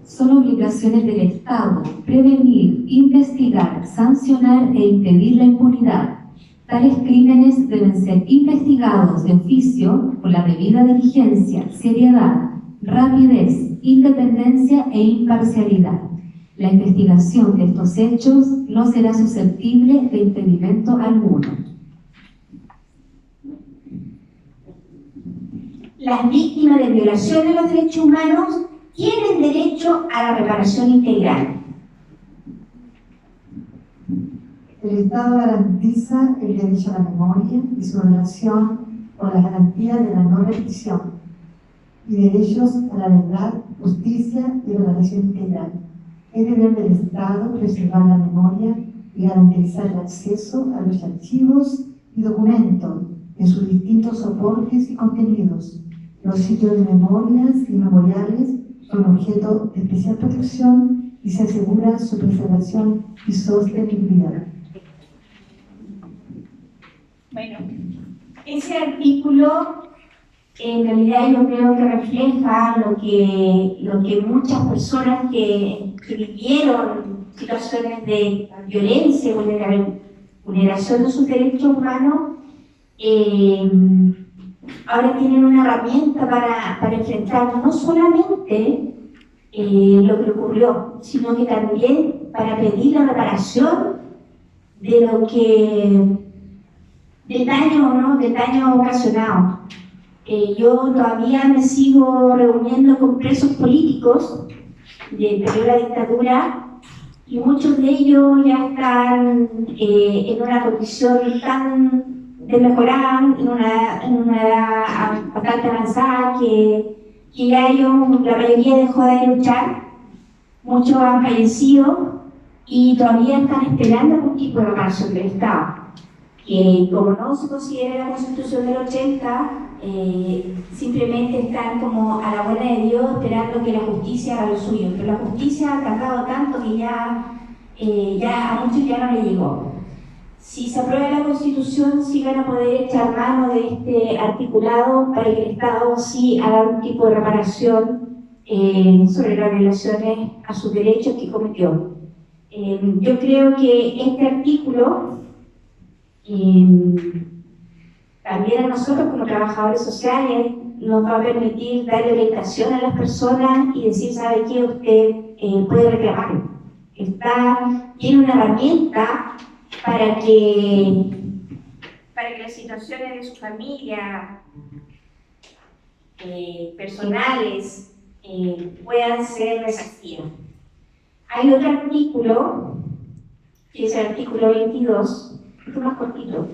Son obligaciones del Estado prevenir, investigar, sancionar e impedir la impunidad. Tales crímenes deben ser investigados de oficio con la debida diligencia, seriedad, rapidez, independencia e imparcialidad. La investigación de estos hechos no será susceptible de impedimento alguno. Las víctimas de violación de los derechos humanos tienen derecho a la reparación integral. El Estado garantiza el derecho a la memoria y su relación con las garantías de la no repetición y derechos a la verdad, justicia y reparación integral. Es deber del Estado preservar la memoria y garantizar el acceso a los archivos y documentos en sus distintos soportes y contenidos. Los sitios de memorias y memoriales son objeto de especial protección y se asegura su preservación y sostenibilidad. Bueno, ese artículo en realidad yo creo que refleja lo que muchas personas que vivieron situaciones de violencia, vulneración de sus derechos humanos, ahora tienen una herramienta para enfrentar no solamente lo que ocurrió, sino que también para pedir la reparación de lo que del daño ocasionado. Yo todavía me sigo reuniendo con presos políticos del periodo de la dictadura y muchos de ellos ya están en una condición tan desmejorada, en una edad bastante avanzada, que ya la mayoría dejó de luchar, muchos han fallecido y todavía están esperando algún tipo de reparación del Estado, que como no se considera la Constitución del 80, simplemente están como a la buena de Dios esperando que la justicia haga lo suyo, pero la justicia ha tardado tanto que ya a muchos ya no le llegó. Si se aprueba la Constitución, sí van a poder echar mano de este articulado para que el Estado sí haga algún tipo de reparación sobre las violaciones a sus derechos que cometió. Yo creo que este artículo también a nosotros como trabajadores sociales nos va a permitir darle orientación a las personas y decir, ¿sabe qué? Usted puede reclamar. Tiene una herramienta para que las situaciones de su familia, personales, puedan ser resarcidas. Hay otro artículo, que es el artículo 22, es más cortito,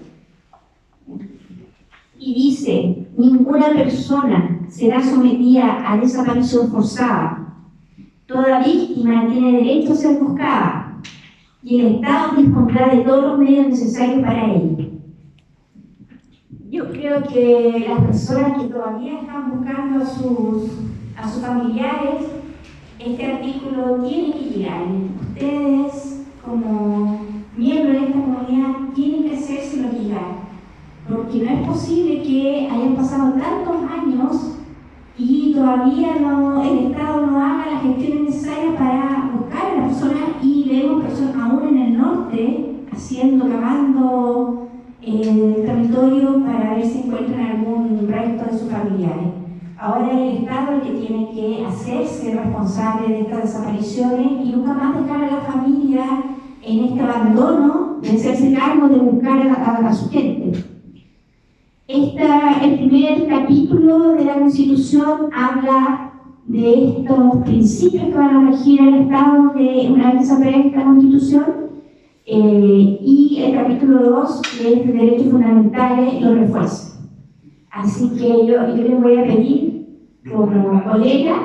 y dice: ninguna persona será sometida a desaparición forzada. Toda víctima tiene derecho a ser buscada y el Estado dispondrá de todos los medios necesarios para ello. Yo creo que las personas que todavía están buscando a sus familiares, este artículo tiene que llegar. Ustedes, como miembros de esta comunidad, tienen que hacérselo llegar, porque no es posible que hayan pasado tantos años y todavía el Estado no haga las gestiones necesarias para buscar a la persona, y vemos personas aún en el norte cavando el territorio para ver si encuentran algún resto de sus familiares. Ahora el Estado es el que tiene que hacerse responsable de estas desapariciones y nunca más dejar a la familia en este abandono de hacerse cargo de buscar a su gente. El primer capítulo de la Constitución habla de estos principios que van a regir al Estado una vez se apruebe esta Constitución, y el capítulo 2, que es de derechos fundamentales, lo refuerza. Así que yo les voy a pedir, como colega,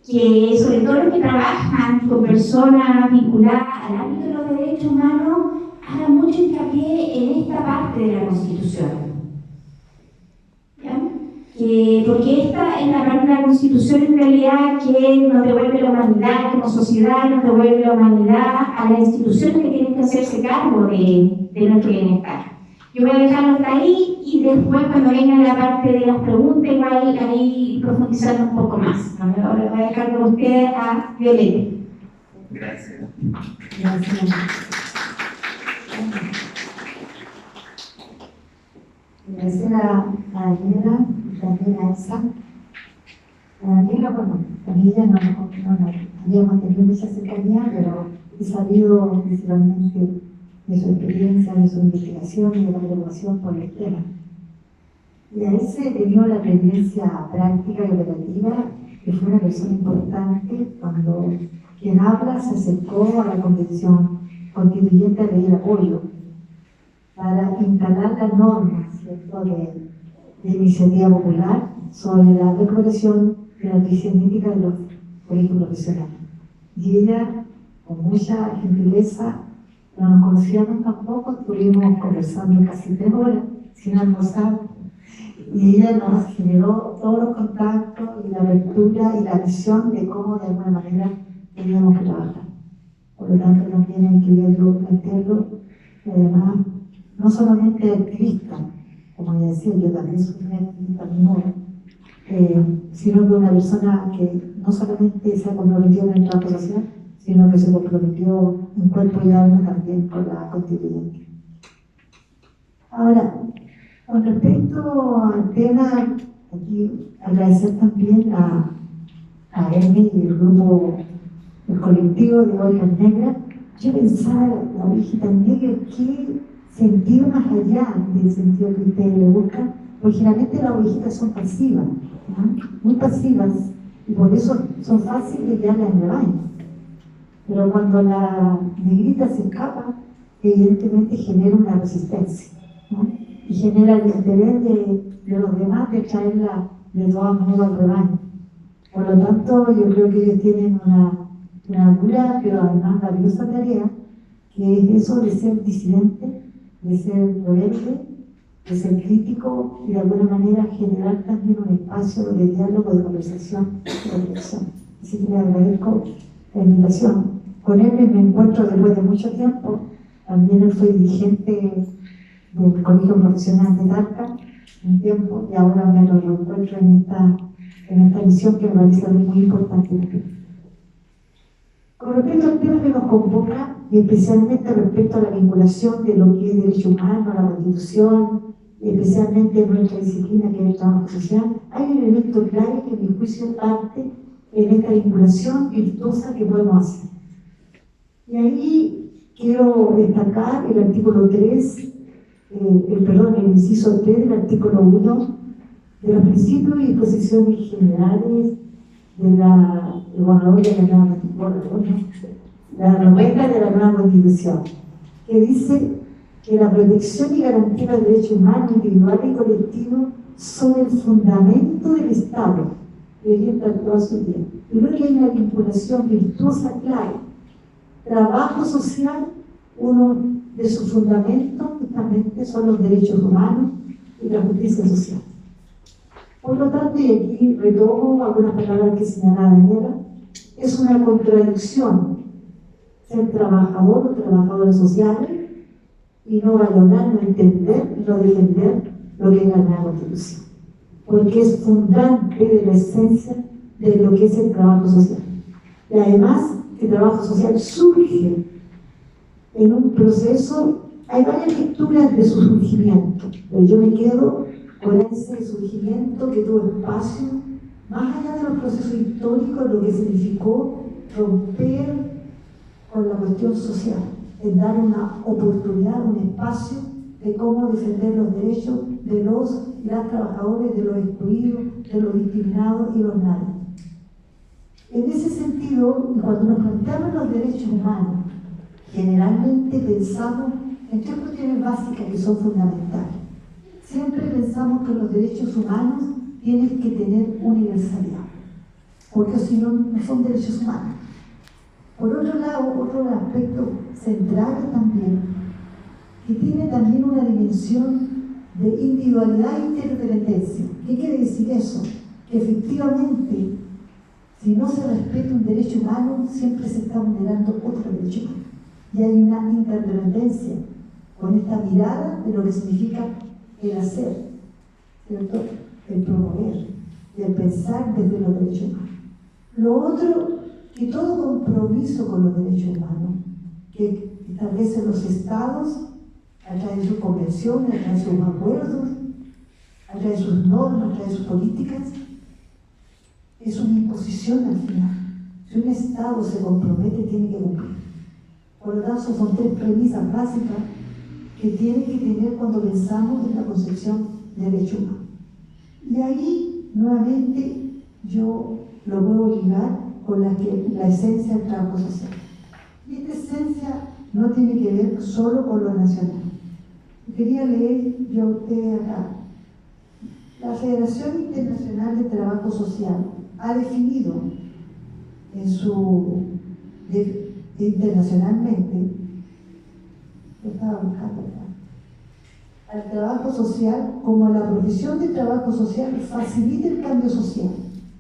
que sobre todo los que trabajan con personas vinculadas al ámbito de los derechos humanos, hagan mucho hincapié en esta parte de la Constitución. ¿Ya? porque esta es la parte de la Constitución en realidad que nos devuelve la humanidad como sociedad, nos devuelve la humanidad a las instituciones que tienen que hacerse cargo de nuestro bienestar. Yo voy a dejarlo hasta ahí y después cuando venga la parte de las preguntas igual ahí profundizar un poco más. Ahora voy a dejar con ustedes a Violeta. Gracias. Gracias. Agradecer a Daniela y también a Elsa. A Daniela, bueno, con ella no habíamos tenido mucha cercanía, pero he sabido principalmente de su experiencia, de su investigación y de la preocupación por el tema. Y a ese he tenido la experiencia práctica y operativa, que fue una persona importante cuando quien habla se acercó a la Convención Constituyente a pedir apoyo para instalar las normas, ¿cierto?, de iniciativa popular sobre la recuperación de la epigenética de los colegios profesionales. Y ella, con mucha gentileza, no nos conocíamos tampoco, estuvimos conversando casi 3 horas sin almorzar, y ella nos generó todos los contactos y la apertura y la visión de cómo de alguna manera teníamos que trabajar. Por lo tanto, también hay que verlo, plantearlo, y además, no solamente activista, como ella decía, yo también soy una activista a mi modo, sino que una persona que no solamente se ha comprometido en el trabajo social, sino que se comprometió en cuerpo y alma también con la constituyente. Ahora, con respecto al tema, aquí agradecer también a Emi y el grupo, el colectivo de Ovejas Negras. Yo pensaba, la ovejita negra, ¿qué sentido más allá del sentido que ustedes le buscan? Porque generalmente las ovejitas son pasivas, ¿no? Muy pasivas, y por eso son fáciles de guiarlas en rebaño. Pero cuando la negrita se escapa, evidentemente genera una resistencia, ¿no? Y genera el interés de los demás de traerla de todas maneras al rebaño. Por lo tanto, yo creo que ellos tienen una dura, pero además valiosa tarea, que es eso de ser disidente, de ser rebelde, de ser crítico y de alguna manera generar también un espacio de diálogo, de conversación y de reflexión. Así que le agradezco la invitación. Con él me encuentro después de mucho tiempo. También él fue dirigente del Colegio Profesional de Talca un tiempo y ahora me lo reencuentro en esta misión que me parece muy importante. Con respecto al tema que nos convoca, y especialmente respecto a la vinculación de lo que es derecho humano, la Constitución, y especialmente en nuestra disciplina que es el trabajo social, hay un elemento clave que en mi juicio parte en esta vinculación virtuosa que podemos hacer. Y ahí quiero destacar el artículo 3, el inciso 3 del artículo 1 de los principios y disposiciones generales de la propuesta de la nueva Constitución, que dice que la protección y garantía de derechos humanos individuales y colectivos son el fundamento del Estado, que orienta toda su vida. Yo creo que hay una vinculación virtuosa clave. Trabajo social, uno de sus fundamentos justamente son los derechos humanos y la justicia social. Por lo tanto, y aquí retomo algunas palabras que señalaba Daniela, es una contradicción ser trabajador o trabajadora social y no valorar, no entender, no defender lo que es la nueva Constitución, porque es fundante de la esencia de lo que es el trabajo social. Y además, el trabajo social surge en un proceso, hay varias lecturas de su surgimiento, pero yo me quedo con ese surgimiento que tuvo espacio, más allá de los procesos históricos, lo que significó romper con la cuestión social, el dar una oportunidad, un espacio de cómo defender los derechos de los y las trabajadores, de los excluidos, de los discriminados y los nadie. En ese sentido, cuando nos planteamos los derechos humanos, generalmente pensamos en 3 cuestiones básicas que son fundamentales. Siempre pensamos que los derechos humanos tienen que tener universalidad, porque si no, no son derechos humanos. Por otro lado, otro aspecto central también, que tiene también una dimensión de individualidad e interdependencia. ¿Qué quiere decir eso? Que efectivamente, si no se respeta un derecho humano, siempre se está vulnerando otro derecho humano. Y hay una interdependencia con esta mirada de lo que significa el hacer, ¿cierto? El promover, el pensar desde los derechos humanos. Lo otro, que todo compromiso con los derechos humanos que establecen los estados a través de sus convenciones, a través de sus acuerdos, a través de sus normas, a través de sus políticas, es una imposición al final. Si un estado se compromete, tiene que cumplir. Por lo tanto, son tres premisas básicas que tienen que tener cuando pensamos en la concepción de derecho humano. Y ahí, nuevamente, yo lo puedo ligar con la esencia del trabajo social. Y esta esencia no tiene que ver solo con lo nacional. Quería leer yo a ustedes acá. La Federación Internacional de Trabajo Social ha definido internacionalmente, lo estaba buscando acá, al trabajo social como la profesión de trabajo social facilita el cambio social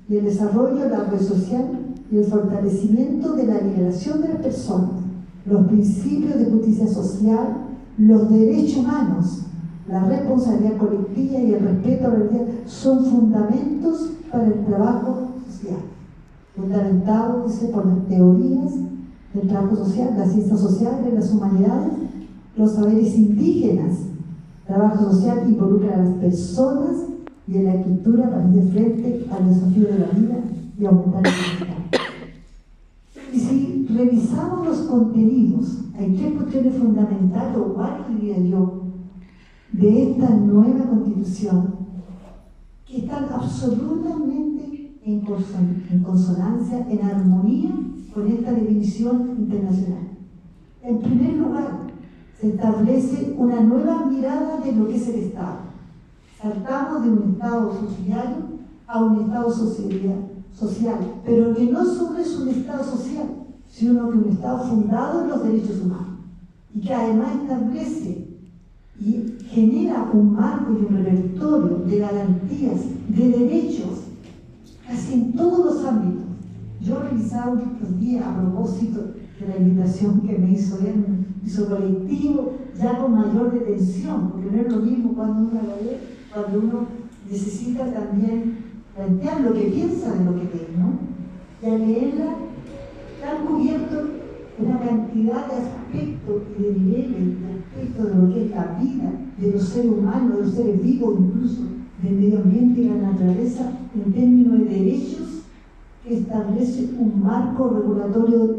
y el desarrollo de la red social y el fortalecimiento de la liberación de las personas, los principios de justicia social, los derechos humanos, la responsabilidad colectiva y el respeto a la vida son fundamentos para el trabajo social, fundamentados, dice, por las teorías del trabajo social, las ciencias sociales, las humanidades, los saberes indígenas. Trabajo social involucra a las personas y en la escritura para hacer frente al desafío de la vida y aumentar el bienestar. Y si revisamos los contenidos, hay tres cuestiones fundamentales, o cuatro diría yo, de esta nueva constitución que están absolutamente en consonancia, en armonía con esta definición internacional. En primer lugar, se establece una nueva mirada de lo que es el Estado. Saltamos de un Estado subsidiario a un Estado social, pero que no solo es un Estado social, sino que un Estado fundado en los derechos humanos y que además establece y genera un marco y un repertorio de garantías, de derechos, casi en todos los ámbitos. Yo revisaba estos días a propósito de la invitación que me hizo él, hizo colectivo, ya con mayor detención, porque no es lo mismo cuando uno la lee, cuando uno necesita también plantear lo que piensa de lo que lee, ¿no? Y al leerla, han cubierto una cantidad de aspectos y de niveles, de aspectos de lo que es la vida, de los seres humanos, de los seres vivos, incluso del medio ambiente y la naturaleza, en términos de derechos, que establece un marco regulatorio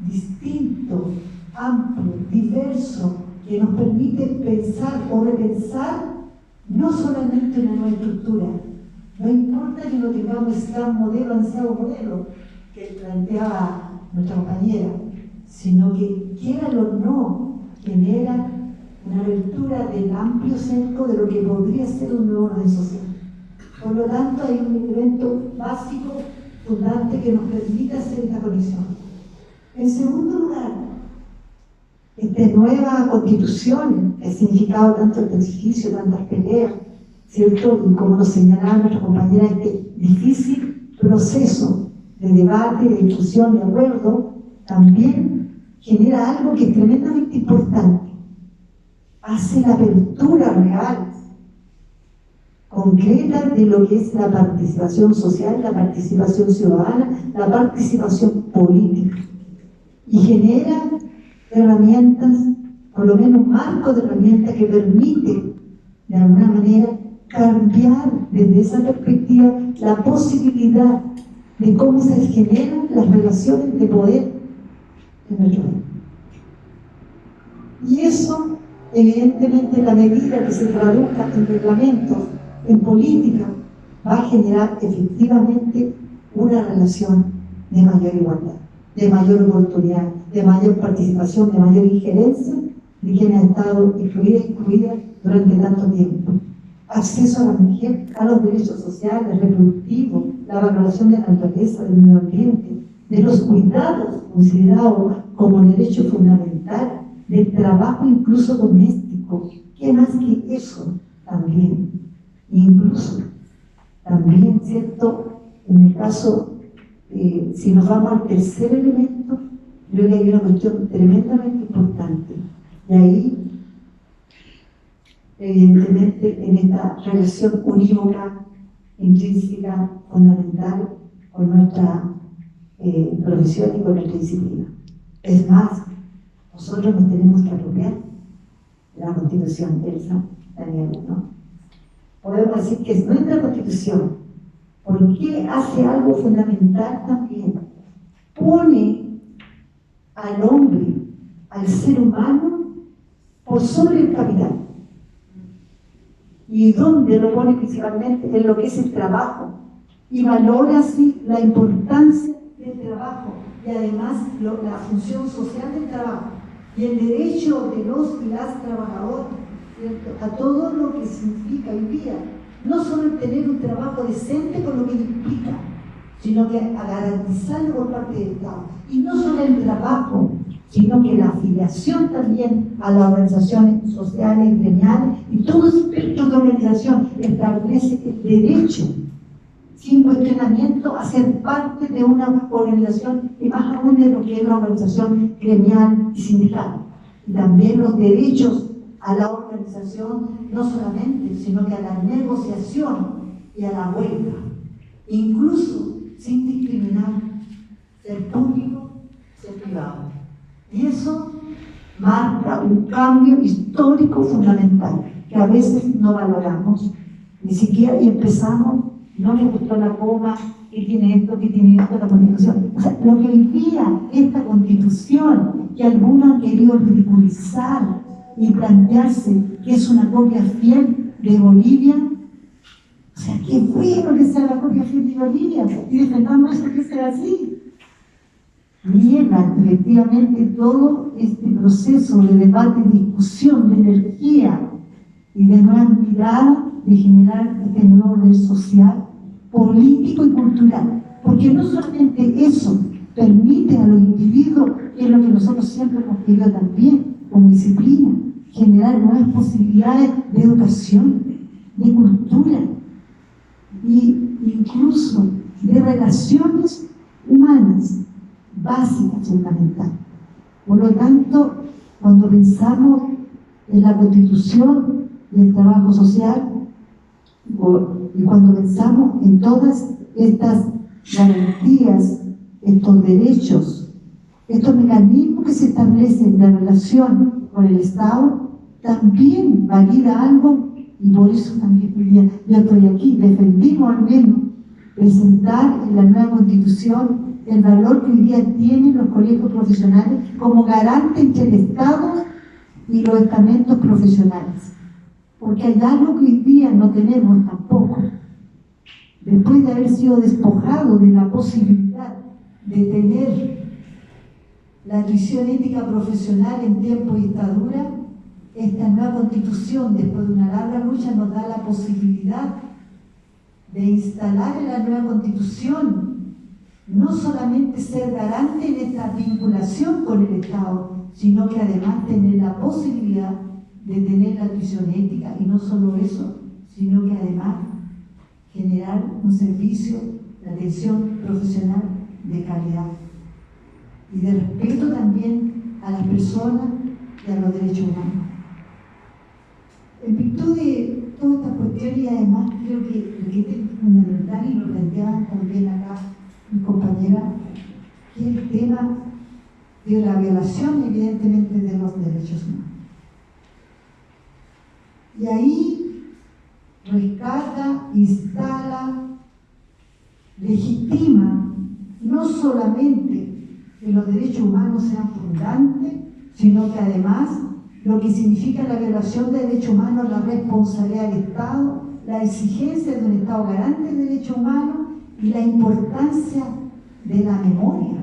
distinto, amplio, diverso, que nos permite pensar o repensar no solamente una nueva estructura. No importa que no tengamos ese gran modelo, ansiado modelo que planteaba nuestra compañera, sino que, quieran o no, genera una lectura del amplio cerco de lo que podría ser un nuevo orden social. Por lo tanto, hay un elemento básico, fundante, que nos permite hacer esta conexión. En segundo lugar, esta nueva constitución, que ha significado tanto el sacrificio, tantas peleas, ¿cierto? Y como nos señalaba nuestra compañera, este difícil proceso de debate, de discusión, de acuerdo, también genera algo que es tremendamente importante. Hace la apertura real, concreta de lo que es la participación social, la participación ciudadana, la participación política. Y genera herramientas, por lo menos un marco de herramientas que permite, de alguna manera, cambiar desde esa perspectiva la posibilidad de cómo se generan las relaciones de poder en nuestro país. Y eso, evidentemente, en la medida que se traduzca en reglamentos, en política, va a generar efectivamente una relación de mayor igualdad, de mayor oportunidad, de mayor participación, de mayor injerencia de quienes han estado excluidas durante tanto tiempo. Acceso a la mujer, a los derechos sociales, reproductivos, la valoración de la naturaleza, del medio ambiente, de los cuidados considerados como derecho fundamental, del trabajo incluso doméstico. ¿Qué más que eso también. Incluso, también, ¿cierto? En el caso, si nos vamos al tercer elemento, creo que hay una cuestión tremendamente importante. Y ahí, evidentemente, en esta relación unívoca, intrínseca, fundamental, con nuestra profesión y con nuestra disciplina. Es más, nosotros nos tenemos que apropiar de la Constitución, Elsa, Daniel, ¿no? Podemos decir que es nuestra Constitución, porque hace algo fundamental también. Pone al hombre, al ser humano, por sobre el capital. ¿Y dónde lo pone principalmente? En lo que es el trabajo. Y valora así la importancia del trabajo y además la función social del trabajo y el derecho de los y las trabajadoras, ¿cierto?, a todo lo que significa hoy día, no solo el tener un trabajo decente con lo que implica, sino que a garantizarlo por parte del Estado. Y no solo el trabajo, sino que la afiliación también a las organizaciones sociales, gremiales y todo espectro de organización establece el derecho sin cuestionamiento a ser parte de una organización y más aún de lo que es una organización gremial y sindical. Y también los derechos a la organización, no solamente, sino que a la negociación y a la huelga, incluso sin discriminar, ser público, ser privado. Y eso marca un cambio histórico fundamental que a veces no valoramos, ni siquiera, y empezamos, no me gustó la coma, ¿qué tiene esto, la Constitución? O sea, lo que hoy día esta Constitución, que algunos han querido ridiculizar y plantearse que es una copia fiel de Bolivia, o sea, qué bueno que sea la copia fiel de Bolivia, y defendamos eso que sea así. Niega efectivamente todo este proceso de debate, de discusión, de energía y de nueva mirada de generar este nuevo orden social, político y cultural. Porque no solamente eso permite a los individuos, que es lo que nosotros siempre hemos querido también como disciplina, generar nuevas posibilidades de educación, de cultura e incluso de relaciones humanas básicas, fundamentales. Por lo tanto, cuando pensamos en la Constitución y el trabajo social, y cuando pensamos en todas estas garantías, estos derechos, estos mecanismos que se establecen en la relación con el Estado, también valida algo, y por eso también hoy día yo estoy aquí, defendimos al menos presentar en la nueva Constitución el valor que hoy día tienen los colegios profesionales como garante entre el Estado y los estamentos profesionales. Porque hay algo que hoy día no tenemos tampoco. Después de haber sido despojado de la posibilidad de tener la tuición ética profesional en tiempo de dictadura, esta nueva Constitución, después de una larga lucha, nos da la posibilidad de instalar en la nueva Constitución no solamente ser garante en esta vinculación con el Estado, sino que además tener la posibilidad de tener la tuición ética, y no solo eso, sino que además generar un servicio de atención profesional de calidad y de respeto también a las personas y a los derechos humanos. En virtud de todas estas cuestiones, y además creo que lo que es fundamental, y lo planteaban también acá mi compañera, que es el tema de la violación, evidentemente, de los derechos humanos. Y ahí rescata, instala, legitima no solamente que los derechos humanos sean fundantes, sino que además lo que significa la violación de derechos humanos, la responsabilidad del Estado, la exigencia de un Estado garante de derechos humanos y la importancia de la memoria.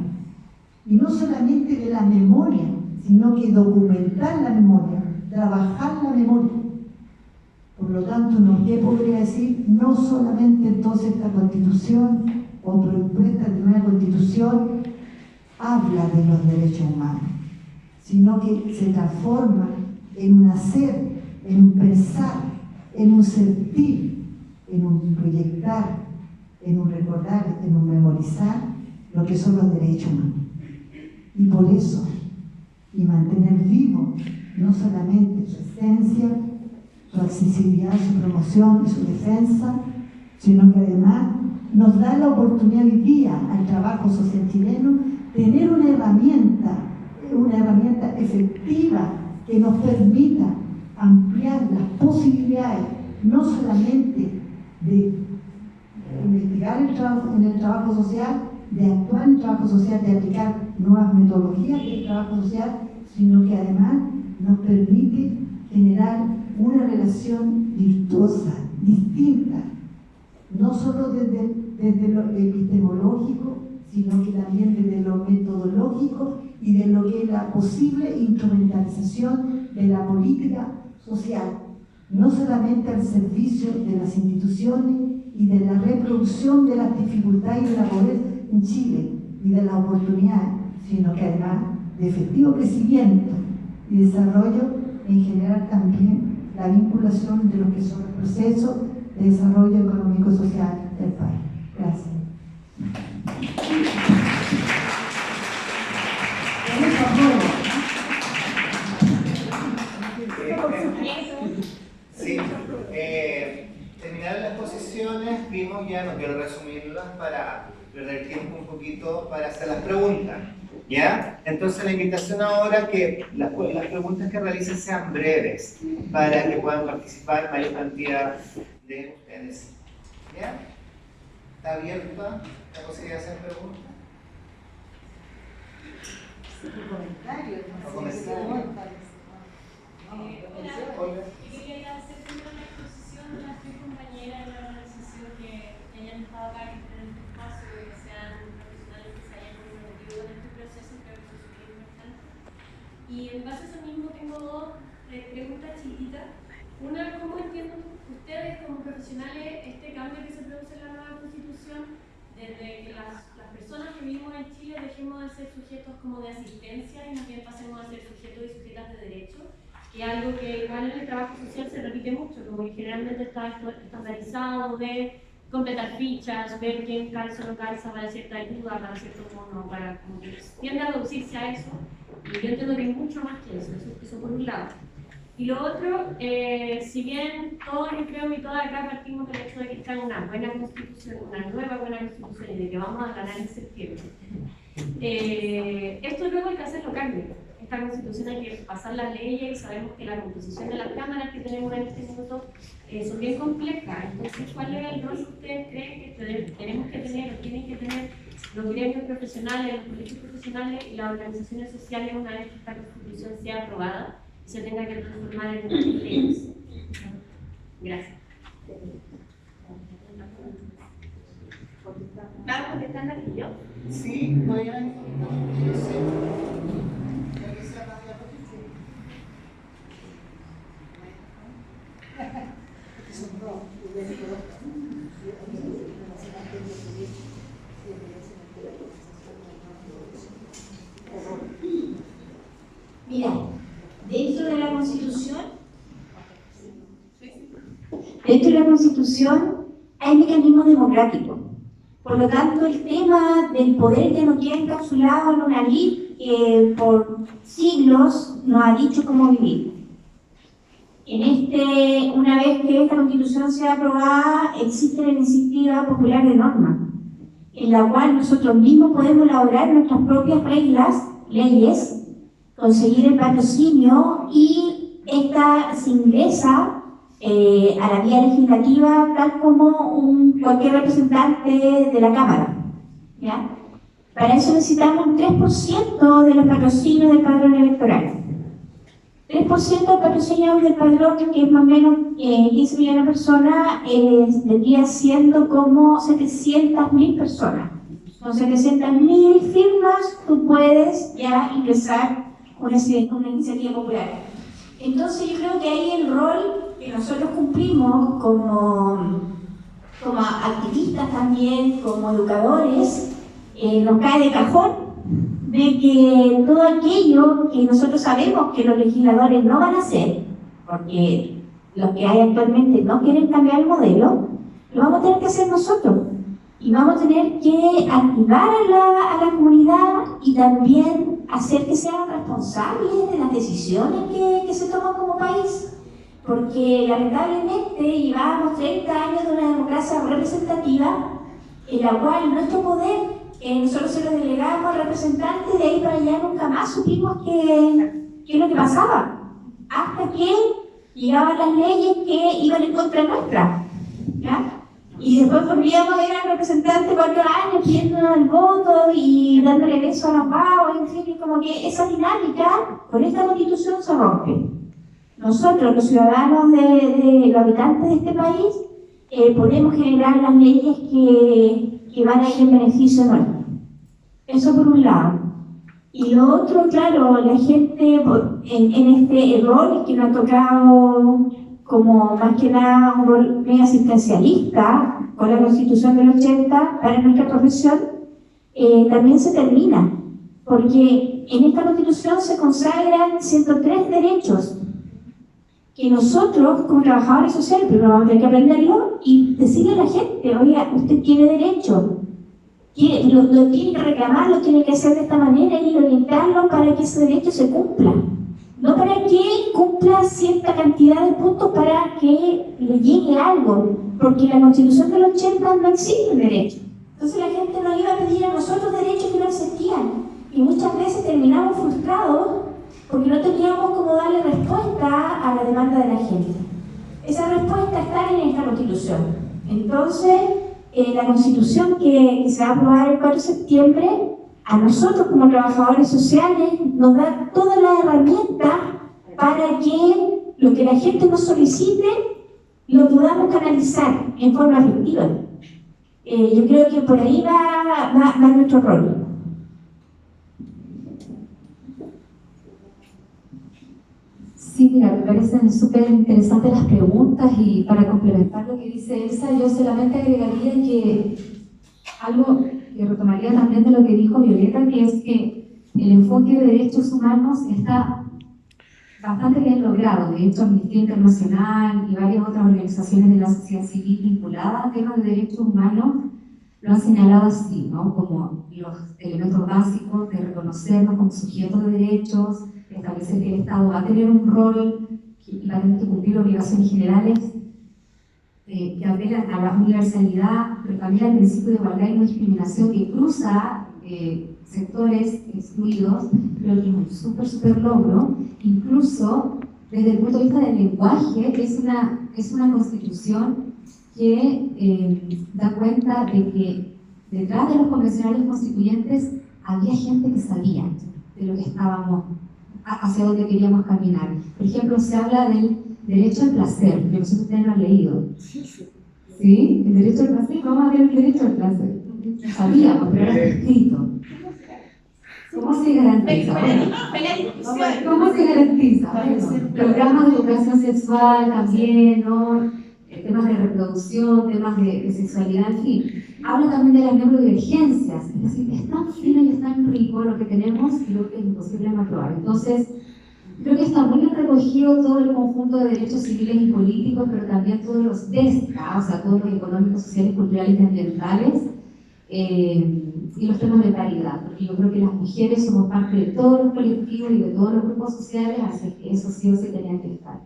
Y no solamente de la memoria, sino que documentar la memoria, trabajar la memoria. Por lo tanto, ¿qué podría decir? No solamente entonces esta Constitución o propuesta de nueva Constitución habla de los derechos humanos, sino que se transforma en un hacer, en un pensar, en un sentir, en un proyectar, en un recordar, en un memorizar lo que son los derechos humanos. Y por eso, y mantener vivo no solamente su esencia, su accesibilidad, su promoción y su defensa, sino que además nos da la oportunidad hoy día al trabajo social chileno tener una herramienta efectiva que nos permita ampliar las posibilidades, no solamente de investigar en el trabajo social, de actuar en el trabajo social, de aplicar nuevas metodologías del trabajo social, sino que además nos permite generar una relación virtuosa, distinta, no solo desde lo epistemológico, sino que también desde lo metodológico y de lo que es la posible instrumentalización de la política social, no solamente al servicio de las instituciones y de la reproducción de las dificultades y de la pobreza en Chile y de las oportunidades, sino que además de efectivo crecimiento y desarrollo en general también la vinculación de lo que son los procesos de desarrollo económico y social del país. Gracias. Sí, terminaron las exposiciones, vimos ya, no quiero resumirlas para perder tiempo un poquito para hacer las preguntas, ¿ya? Entonces la invitación ahora que las preguntas que realicen sean breves para que puedan participar mayor cantidad de ustedes, ¿ya? ¿Está abierta la posibilidad de hacer preguntas? Hola, quería hacer una exposición de las tres compañeras de la organización que hayan estado acá, que estén en este espacio, que sean profesionales que se hayan comprometido con este proceso, creo que eso es muy importante. Y en base a eso mismo tengo dos preguntas chiquititas. Una, ¿cómo entienden ustedes como profesionales este cambio que se produce en la nueva Constitución desde que las personas que vivimos en Chile dejemos de ser sujetos como de asistencia y más bien pasemos a ser sujetos y sujetas de derecho? Y algo que igual en el trabajo social se repite mucho, como que generalmente está estandarizado, ver, completar fichas, ver quién calza o no calza para cierta ayuda, para cierto mono, para como que tiende a reducirse a eso. Y yo entiendo que hay mucho más que eso por un lado. Y lo otro, si bien todos creo y todas acá partimos del hecho de que está una buena constitución, una nueva buena constitución y de que vamos a ganar en septiembre, esto luego hay que hacerlo cambio. Esta constitución hay que pasar las leyes y sabemos que la composición de las cámaras que tenemos en este minuto son bien complejas. Entonces, ¿cuál es el rol que ustedes creen que tenemos que tener o tienen que tener los gremios profesionales, los colegios profesionales y las organizaciones sociales una vez que esta constitución sea aprobada y se tenga que transformar en leyes? Gracias. ¿Vamos contestando aquí yo? Sí, podrían. Mira, dentro de la Constitución hay mecanismos democráticos. Por lo tanto, el tema del poder que nos queda encapsulado en una ley que por siglos nos ha dicho cómo vivir. Una vez que esta Constitución sea aprobada, existe la iniciativa popular de norma, en la cual nosotros mismos podemos elaborar nuestras propias reglas, leyes, conseguir el patrocinio y esta se ingresa a la vía legislativa tal como cualquier representante de la Cámara, ¿ya? Para eso necesitamos un 3% de los patrocinios del padrón electoral. 3% del patrocinio del padrón, que es más o menos 15 millones de personas, vendría siendo como 700.000 personas. Con 700.000 firmas tú puedes ya ingresar una iniciativa popular. Entonces yo creo que ahí el rol que nosotros cumplimos como activistas también, como educadores, nos cae de cajón de que todo aquello que nosotros sabemos que los legisladores no van a hacer, porque los que hay actualmente no quieren cambiar el modelo, lo vamos a tener que hacer nosotros. Y vamos a tener que activar a la comunidad y también hacer que sean responsables de las decisiones que se toman como país. Porque lamentablemente llevamos 30 años de una democracia representativa en la cual nuestro poder nosotros se lo delegamos al representante, de ahí para allá nunca más supimos qué es lo que pasaba. Hasta que llegaban las leyes que iban en contra nuestra. ¿Ya? Y después volvíamos a ver al representante 4 años pidiendo el voto y dándole besos a los pavos, en fin, como que esa dinámica con esta constitución se rompe. Nosotros, los ciudadanos los habitantes de este país, podemos generar las leyes que van a ir en beneficio nuestro. Eso por un lado. Y lo otro, claro, la gente en este rol que nos ha tocado como más que nada un rol medio asistencialista con la Constitución del 80 para nuestra profesión, también se termina, porque en esta Constitución se consagran 103 derechos que nosotros como trabajadores sociales primero vamos a tener que aprenderlo y decirle a la gente, oiga, usted tiene derecho, lo tiene que reclamar, lo tiene que hacer de esta manera y orientarlo para que ese derecho se cumpla. No para que cumpla cierta cantidad de puntos para que le llegue algo, porque en la Constitución del 80 no existe el derecho. Entonces la gente nos iba a pedir a nosotros derechos que no existían y muchas veces terminamos frustrados porque no teníamos cómo darle respuesta a la demanda de la gente. Esa respuesta está en esta Constitución. Entonces, la Constitución que se va a aprobar el 4 de septiembre, a nosotros como trabajadores sociales nos da todas las herramientas para que lo que la gente nos solicite lo podamos canalizar en forma efectiva. Yo creo que por ahí va nuestro rol. Sí, mira, me parecen súper interesantes las preguntas y para complementar lo que dice Elsa, yo solamente agregaría que algo que retomaría también de lo que dijo Violeta, que es que el enfoque de derechos humanos está bastante bien logrado. De hecho, Amnistía Internacional y varias otras organizaciones de la sociedad civil vinculadas a temas de derechos humanos lo han señalado así, ¿no? Como los elementos básicos de reconocernos como sujetos de derechos, establecer que el Estado va a tener un rol y va a tener que cumplir obligaciones generales que apelan a la universalidad, pero también al principio de igualdad y no discriminación que cruza sectores excluidos. Creo que es un súper logro, incluso desde el punto de vista del lenguaje, que es una constitución que da cuenta de que detrás de los convencionales constituyentes había gente que sabía de lo que estábamos, hacia dónde queríamos caminar. Por ejemplo, se habla del derecho al placer, que nosotros ustedes lo han leído. ¿Sí? El derecho al placer, vamos a ver el derecho al placer. Sabíamos, pero era escrito. ¿Cómo se garantiza? ¿Cómo se garantiza? Programas de educación sexual también, ¿no? Temas de reproducción, temas de sexualidad, en fin. Habla también de las neurodivergencias, es decir, es tan fino y es tan rico lo que tenemos y lo que es imposible de aprobar. Entonces, creo que está muy bien recogido todo el conjunto de derechos civiles y políticos, pero también todos los DESCA, o sea, todos los económicos, sociales, culturales y ambientales, y los temas de paridad, porque yo creo que las mujeres somos parte de todos los colectivos y de todos los grupos sociales, así que eso sí o sí tenían que estar.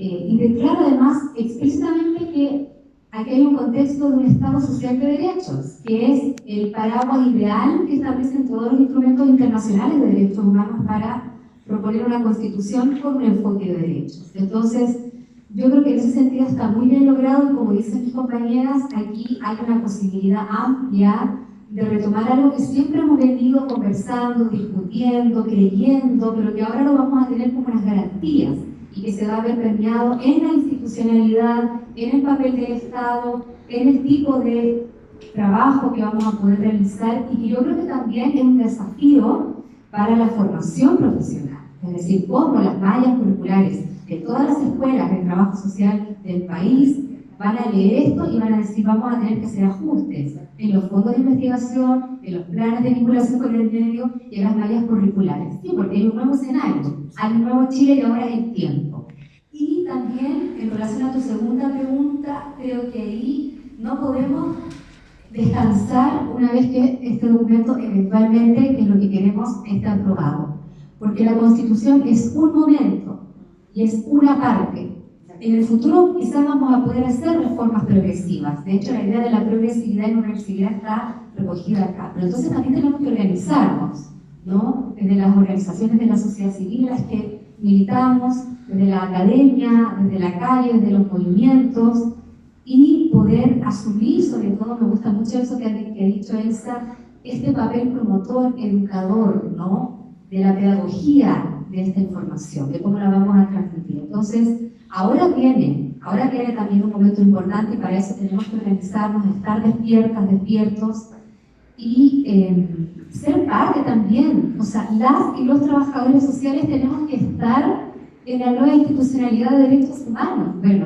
Y declara además explícitamente que aquí hay un contexto de un Estado social de derechos, que es el paraguas ideal que establecen todos los instrumentos internacionales de derechos humanos para proponer una constitución con un enfoque de derechos. Entonces, yo creo que en ese sentido está muy bien logrado y como dicen mis compañeras, aquí hay una posibilidad amplia de retomar algo que siempre hemos venido conversando, discutiendo, creyendo, pero que ahora lo vamos a tener como unas garantías y que se va a ver permeado en la institucionalidad, en el papel del Estado, en el tipo de trabajo que vamos a poder realizar y que yo creo que también es un desafío para la formación profesional. Es decir, cómo las mallas curriculares de todas las escuelas de trabajo social del país van a leer esto y van a decir vamos a tener que hacer ajustes en los fondos de investigación, en los planes de vinculación con el medio y en las mallas curriculares. Sí, porque hay un nuevo escenario, hay un nuevo Chile y ahora es el tiempo. Y también, en relación a tu segunda pregunta, creo que ahí no podemos descansar una vez que este documento eventualmente, que es lo que queremos, está aprobado. Porque la Constitución es un momento y es una parte. En el futuro quizás vamos a poder hacer reformas progresivas. De hecho, la idea de la progresividad en la universidad está recogida acá. Pero entonces también tenemos que organizarnos, ¿no? Desde las organizaciones de la sociedad civil, las que militamos, desde la academia, desde la calle, desde los movimientos, y poder asumir, sobre todo, me gusta mucho eso que ha dicho Elsa, este papel promotor, educador, ¿no? De la pedagogía de esta información, de cómo la vamos a transmitir. Entonces, ahora viene también un momento importante y para eso tenemos que organizarnos, estar despiertas, despiertos y ser parte también. O sea, las y los trabajadores sociales tenemos que estar en la nueva institucionalidad de derechos humanos. Bueno,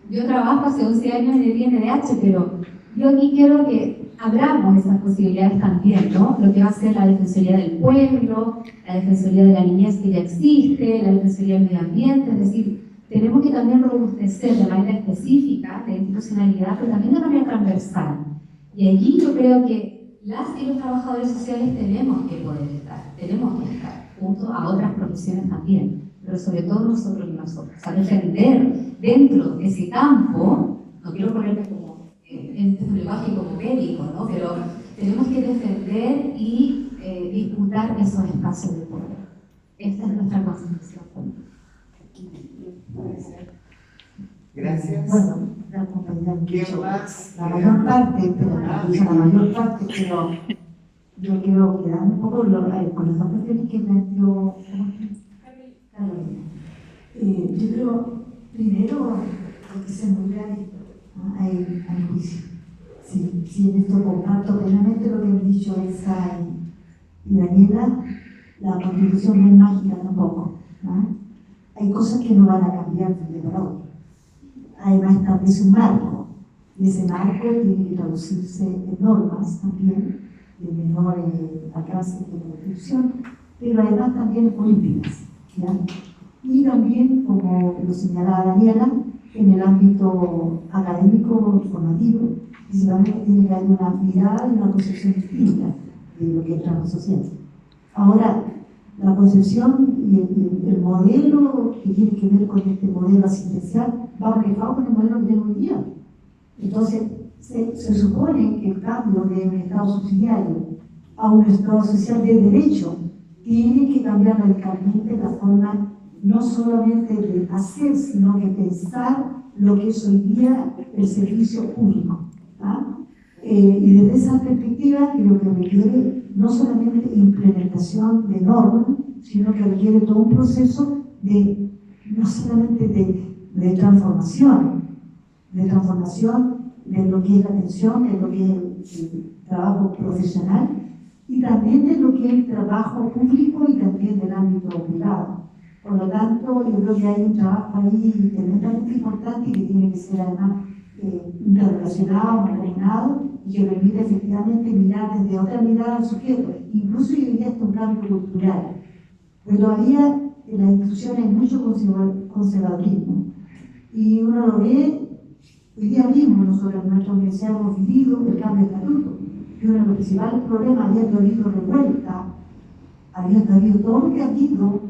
yo trabajo hace 11 años en el INDH, pero yo aquí quiero que abramos esas posibilidades también, ¿no? Lo que va a ser la Defensoría del Pueblo, la Defensoría de la Niñez que ya existe, la Defensoría del Medio Ambiente, es decir, tenemos que también robustecer de manera específica la institucionalidad, pero también de manera transversal. Y allí yo creo que las y los trabajadores sociales tenemos que poder estar, junto a otras profesiones también, pero sobre todo nosotros y nosotros, a defender dentro de ese campo, no quiero ponerme como en un lenguaje como bélico, ¿no? Pero tenemos que defender y disputar esos espacios de poder. Esta es nuestra constitución. Gracias. Bueno, la compañera ¿Quién más? la mayor parte, pero yo quiero quedarme un poco con las dos cuestiones que planteó Carolina. Yo creo, primero, hay que ser muy realista, ¿no? Hay juicio. Sí, en esto comparto plenamente lo que han dicho Elsa y Daniela. La Constitución no es mágica tampoco, ¿no? Hay cosas que no van a cambiar de un día para otro. Además establece un marco, y ese marco tiene que traducirse en normas también, de menor alcance que la Constitución, pero además también en políticas, ¿ya? Y también, como lo señalaba Daniela, en el ámbito académico formativo, principalmente tiene que haber una mirada y una concepción distinta de lo que es el trabajo social. Ahora, la concepción y el modelo que tiene que ver con este modelo asistencial va reflejado con el modelo que tenemos hoy día. Entonces, se supone que el cambio de un Estado subsidiario a un Estado social de derecho tiene que cambiar radicalmente la forma no solamente de hacer, sino que pensar lo que es hoy día el servicio público. Y desde esa perspectiva creo que requiere no solamente implementación de normas, sino que requiere todo un proceso de, no solamente de transformación de lo que es la atención, de lo que es el trabajo profesional y también de lo que es el trabajo público y también del ámbito privado. Por lo tanto, yo creo que hay un trabajo ahí tremendamente importante y que tiene que ser además interrelacionado, mancomunado y que permite efectivamente mirar desde otra mirada al sujeto. Incluso yo diría hasta un cambio cultural. Pero todavía en las instituciones hay mucho conservadurismo. Y uno lo ve, hoy día mismo nosotros en nuestra universidad hemos vivido el cambio de estatuto. Y uno de los principales problemas, habiendo habido revuelta, habiendo habido todo lo que ha habido,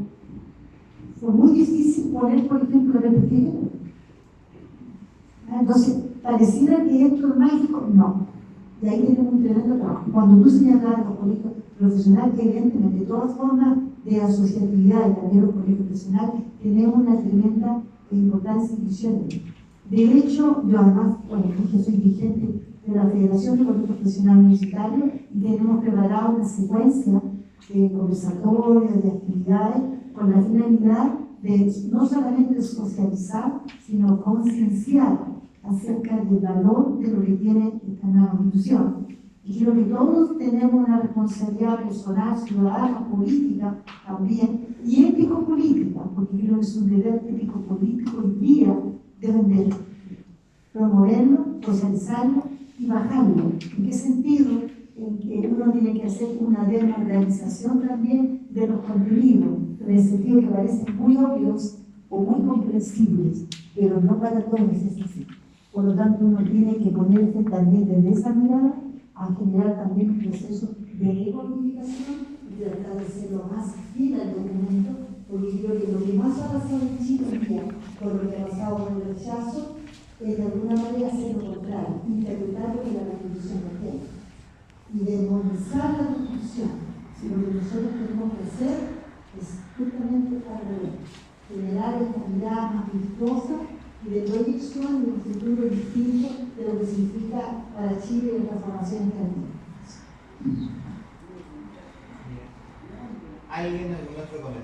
fue muy difícil poner, por ejemplo, el PTG. Entonces, pareciera que esto es mágico, no. Y ahí tenemos un tremendo trabajo. Cuando tú señalas los colegios profesionales, evidentemente, de todas formas de asociatividad y también los colegios profesionales, tenemos una tremenda e importante institución. De hecho, yo además, bueno, yo soy dirigente de la Federación de Colegios Profesionales Universitarios y tenemos preparado una secuencia de conversatorios, de actividades, con la finalidad de no solamente socializar, sino concienciar acerca del valor de lo que tiene esta nueva institución. Y creo que todos tenemos una responsabilidad personal, ciudadana, política también, y ético-política, porque creo que es un deber ético-político y día defenderlo, promoverlo, socializarlo y bajarlo. ¿En qué sentido? En que uno tiene que hacer una democratización también de los contenidos, en el sentido que parecen muy obvios, o muy comprensibles, pero no para todos es así. Por lo tanto, uno tiene que ponerse también desde esa mirada a generar también un proceso de recodificación y tratar de ser lo más fiel al documento, porque creo que lo que más ha pasado en Chile hoy día, por lo que ha pasado con el rechazo, es de alguna manera hacer lo contrario, interpretar lo que la Constitución no tiene y demonizar la Constitución. Si lo que nosotros tenemos que hacer es justamente al revés, generar esta mirada más virtuosa y de proyección de un futuro distinto de lo que significa para Chile la transformación en ¿Alguien algún otro comentario?